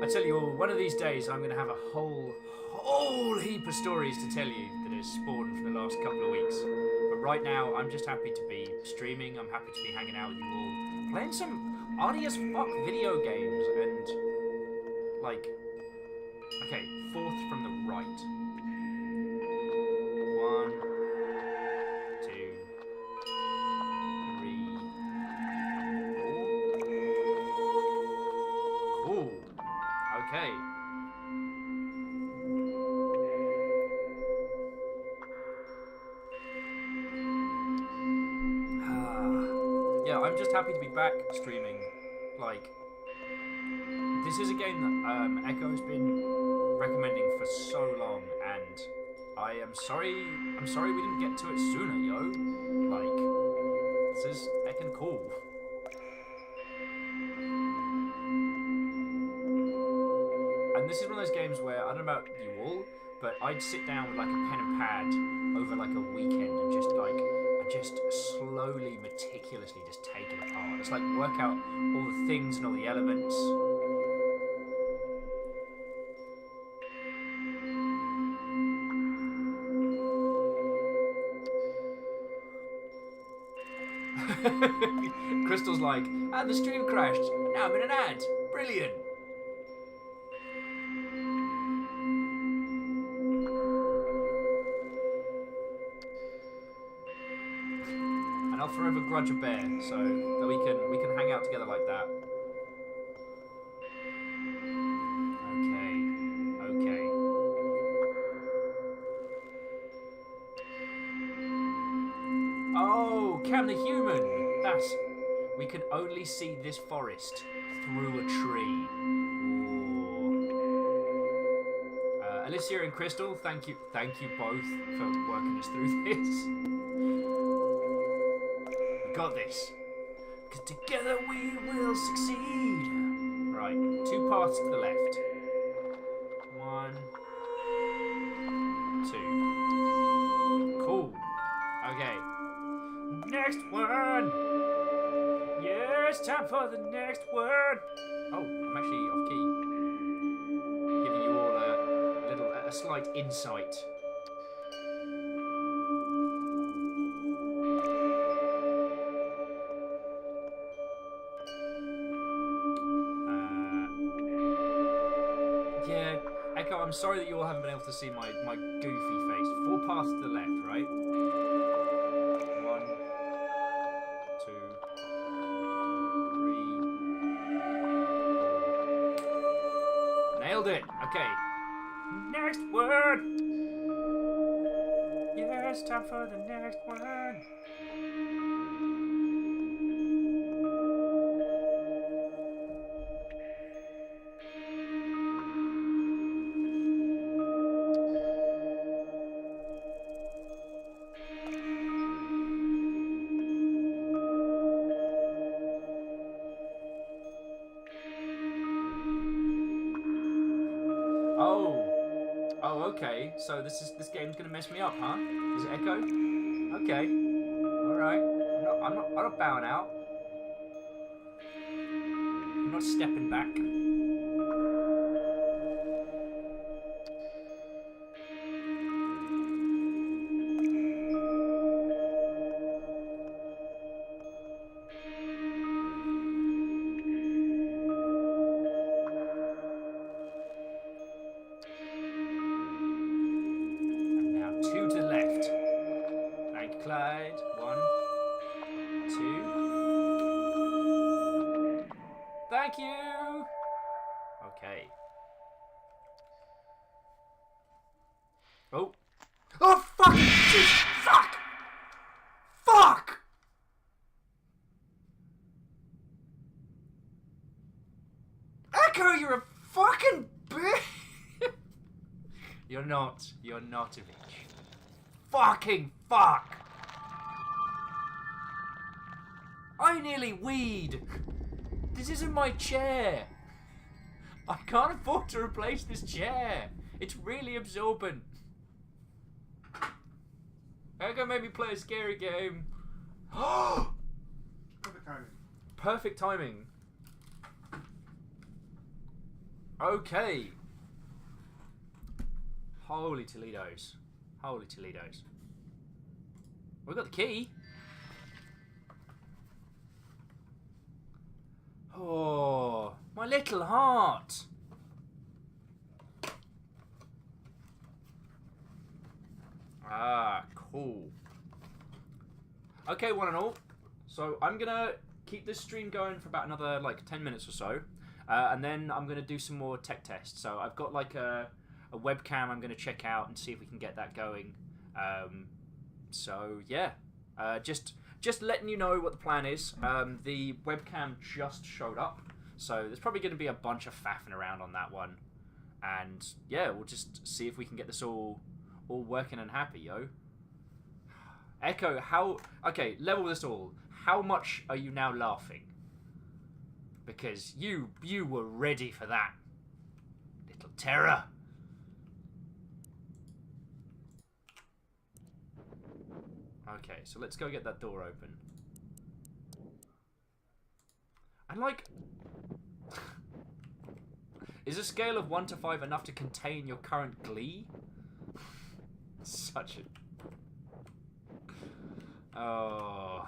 I tell you all, one of these days I'm going to have a whole heap of stories to tell you that has spawned from the last couple of weeks. But right now, I'm just happy to be streaming. I'm happy to be hanging out with you all, playing some arty as fuck video games, and like, okay, fourth from the right. 1, 2, 3, 4. Cool. Okay. Yeah, I'm just happy to be back streaming. Like, this is a game that Echo has been recommending for so long, and I am sorry we didn't get to it sooner, yo. Like, this is heckin' cool. And this is one of those games where, I don't know about you all, but I'd sit down with like a pen and pad over like a weekend and just slowly, meticulously just take it apart. Just like work out all the things and all the elements. Crystal's like, the stream crashed. Now I'm in an ad. Brilliant. And I'll forever grudge a bear, so that we can hang out together like that. Okay. Oh, Cam the Human. We can only see this forest through a tree. Alicia and Crystal, thank you both for working us through this. We got this. Because together we will succeed. Right, 2 paths to the left. 1, 2. Cool. Okay. Next one. Yes, time for the next one. Oh, I'm actually off key. Giving you all a slight insight. Yeah, Echo, I'm sorry that you all haven't been able to see my goofy face. 4 paths to the left, right? 1, 2, 3, 4. Nailed it. Okay. Next word. Yes, time for the next one. Oh, okay. So this game's gonna mess me up, huh? Is it Echo? Okay. All right. I'm not bowing out. I'm not stepping back. Clyde. 1, 2. Thank you. Okay. Oh. Oh, fuck! Fuck! Fuck! Echo, you're a fucking bitch! You're not a bitch. Fucking fuck! I nearly weed. This isn't my chair. I can't afford to replace this chair. It's really absorbent. How can make me play a scary game? Perfect timing. Perfect timing. Okay. Holy Toledos. Holy Toledos. We got the key. Oh, my little heart. Ah, cool. Okay, one and all. So I'm gonna keep this stream going for about another like 10 minutes or so, and then I'm gonna do some more tech tests. So I've got like a webcam I'm gonna check out and see if we can get that going. So yeah, just letting you know what the plan is. The webcam just showed up, so there's probably going to be a bunch of faffing around on that one, and yeah, we'll just see if we can get this all working and happy, yo. Echo, okay, level this all. How much are you now laughing? Because you were ready for that, little terror. Okay, so let's go get that door open. And like, is a scale of 1 to 5 enough to contain your current glee? Such a... Oh...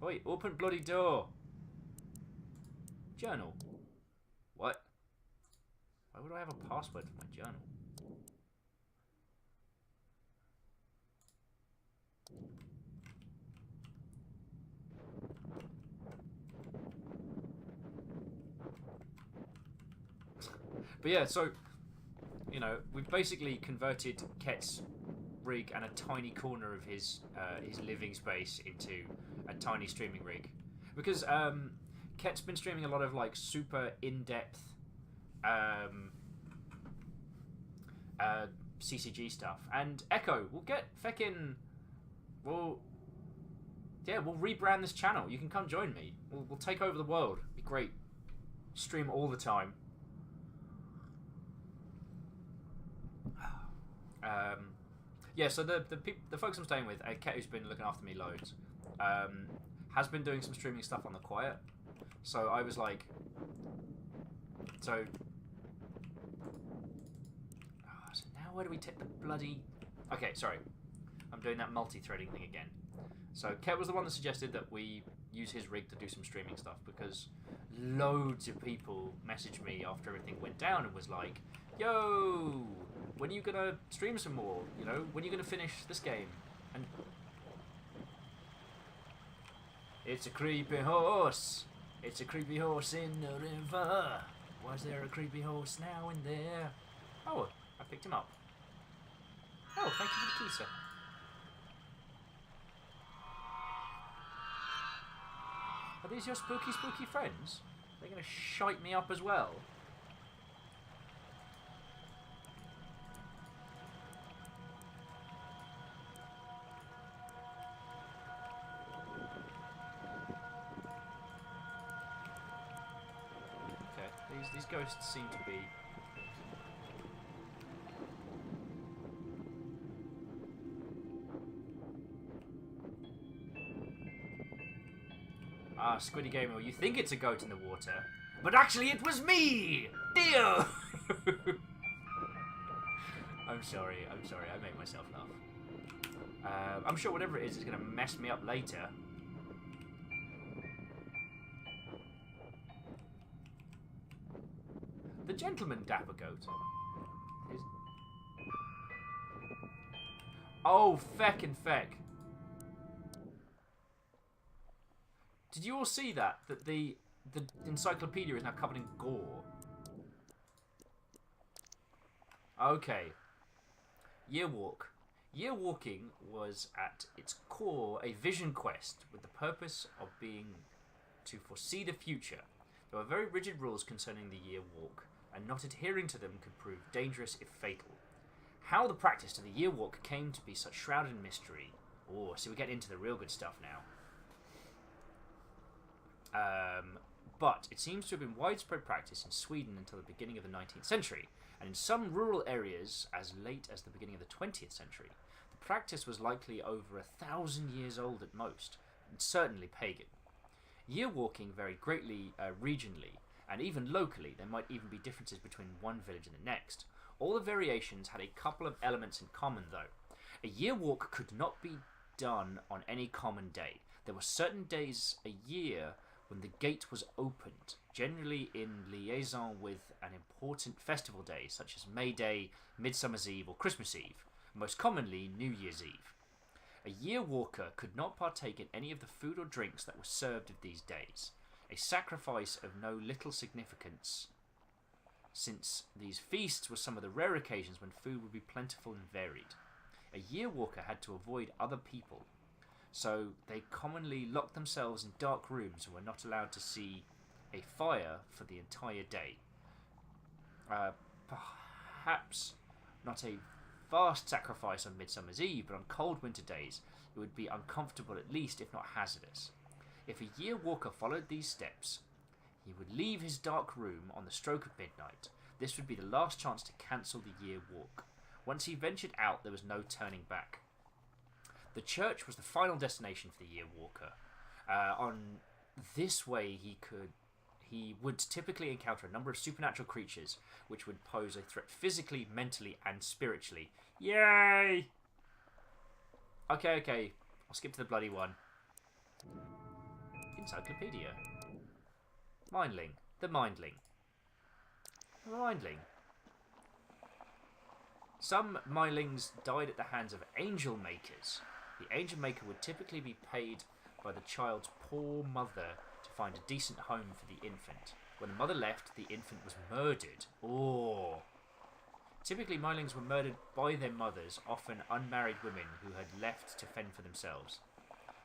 Wait, open bloody door. Journal. What? Why would I have a password for my journal? But yeah, so, you know, we've basically converted Ket's rig and a tiny corner of his living space into a tiny streaming rig. Because Ket's been streaming a lot of, like, super in-depth CCG stuff. And Echo, we'll get feckin'... We'll rebrand this channel. You can come join me. We'll take over the world. It'd be great. Stream all the time. Yeah, so the folks I'm staying with, Kat, who's been looking after me loads, has been doing some streaming stuff on the quiet. So I was like, so now where do we take the bloody? Okay, sorry, I'm doing that multi-threading thing again. So Kat was the one that suggested that we use his rig to do some streaming stuff because loads of people messaged me after everything went down and was like, yo, when are you gonna stream some more? You know, when are you gonna finish this game? And it's a creepy horse. It's a creepy horse in the river. Was there a creepy horse now in there? Oh, I picked him up. Oh, thank you for the key, sir. Are these your spooky friends? They're gonna shite me up as well. These ghosts seem to be... Ah, Squiddy Gamer, you think it's a goat in the water, but actually it was me! Dio! I'm sorry, I made myself laugh. I'm sure whatever it is going to mess me up later. The gentleman dapper goat. Is... Oh, feck and feck. Did you all see that? That the encyclopedia is now covered in gore. Okay. Yearwalk. Yearwalking was at its core a vision quest with the purpose of being to foresee the future. There were very rigid rules concerning the Yearwalk, and not adhering to them could prove dangerous if fatal. How the practice of the year walk came to be such shrouded in mystery. Oh, so we're getting into the real good stuff now. But it seems to have been widespread practice in Sweden until the beginning of the 19th century, and in some rural areas as late as the beginning of the 20th century. The practice was likely over 1,000 years old at most, and certainly pagan. Year walking varied greatly regionally, and even locally there might even be differences between one village and the next. All the variations had a couple of elements in common though. A year walk could not be done on any common day. There were certain days a year when the gate was opened, generally in liaison with an important festival day such as May Day, Midsummer's Eve or Christmas Eve, most commonly New Year's Eve. A year walker could not partake in any of the food or drinks that were served of these days, a sacrifice of no little significance, since these feasts were some of the rare occasions when food would be plentiful and varied. A year walker had to avoid other people, so they commonly locked themselves in dark rooms and were not allowed to see a fire for the entire day. Perhaps not a vast sacrifice on Midsummer's Eve, but on cold winter days it would be uncomfortable at least, if not hazardous. If a year walker followed these steps, he would leave his dark room on the stroke of midnight. This would be the last chance to cancel the year walk. Once he ventured out, there was no turning back. The church was the final destination for the year walker. On this way, he would typically encounter a number of supernatural creatures, which would pose a threat physically, mentally, and spiritually. Yay! Okay. I'll skip to the bloody one. Encyclopedia. Mindling. The Mindling. The Mindling. Some Mindlings died at the hands of angel makers. The angel maker would typically be paid by the child's poor mother to find a decent home for the infant. When the mother left, the infant was murdered. Oh. Typically, Mindlings were murdered by their mothers, often unmarried women who had left to fend for themselves.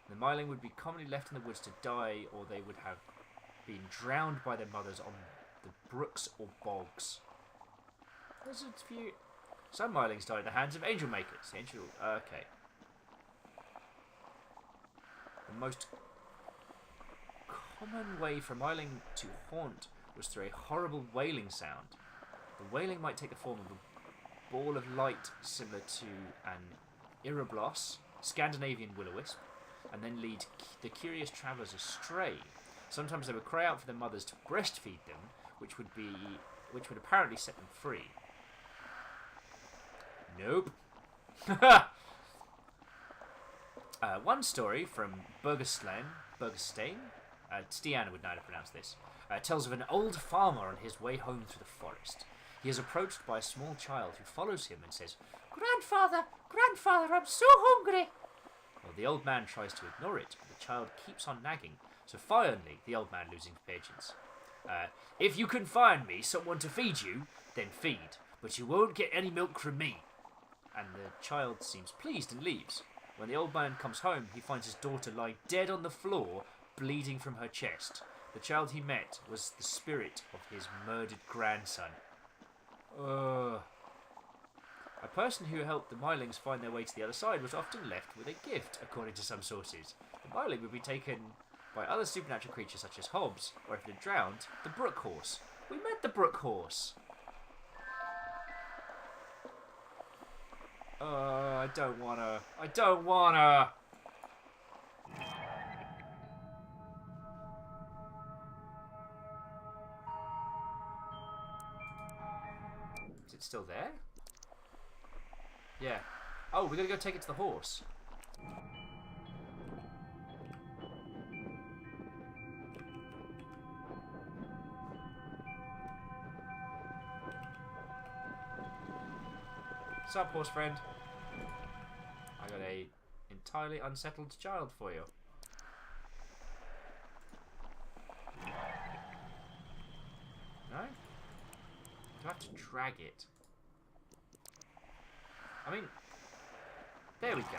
The Mindling would be commonly left in the woods to die, or they would have been drowned by their mothers on the brooks or bogs. There's a few. Some Mindlings died at the hands of angel makers. Okay. The most common way for a Mindling to haunt was through a horrible wailing sound. The wailing might take the form of a ball of light similar to an Iroblos, Scandinavian will-o-wisp, and then lead the curious travellers astray. Sometimes they would cry out for their mothers to breastfeed them, which would apparently set them free. Nope. One story from Bergestein, Stiana would know how to pronounce this, tells of an old farmer on his way home through the forest. He is approached by a small child who follows him and says, Grandfather, I'm so hungry." Well, the old man tries to ignore it, but the child keeps on nagging, so finally the old man losing patience. "If you can find me someone to feed you, then feed, but you won't get any milk from me." And the child seems pleased and leaves. When the old man comes home, he finds his daughter lying dead on the floor, bleeding from her chest. The child he met was the spirit of his murdered grandson. A person who helped the Mindlings find their way to the other side was often left with a gift, according to some sources. The Mindling would be taken by other supernatural creatures such as Hobbs, or if it had drowned, the Brook Horse. We met the Brook Horse! I don't wanna! Is it still there? Yeah. Oh, we gotta go take it to the horse. What's up, horse friend? I got a entirely unsettled child for you. No? Do I have to drag it? I mean, there we go.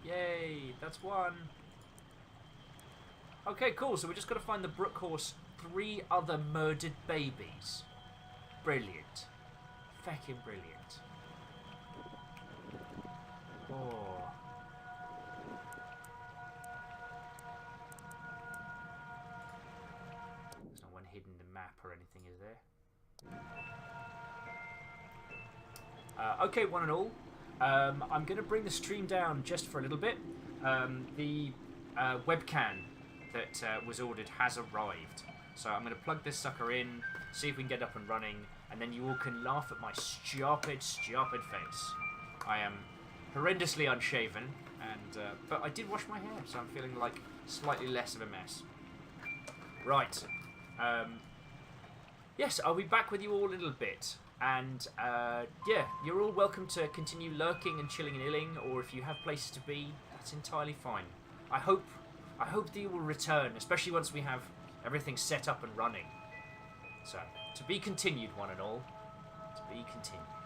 Yay, that's one. Okay, cool, so we just got to find the Brook Horse 3 other murdered babies. brilliant. Feckin' brilliant. Oh. There's no one hidden in the map or anything, is there? Okay, one and all. I'm going to bring the stream down just for a little bit. The webcam that was ordered has arrived. So I'm going to plug this sucker in, see if we can get up and running, and then you all can laugh at my stupid face. I am horrendously unshaven, and but I did wash my hair, so I'm feeling like slightly less of a mess. Right. Yes, I'll be back with you all in a little bit. And, yeah, you're all welcome to continue lurking and chilling and illing, or if you have places to be, that's entirely fine. I hope that you will return, especially once we have everything set up and running. So, to be continued, one and all. To be continued.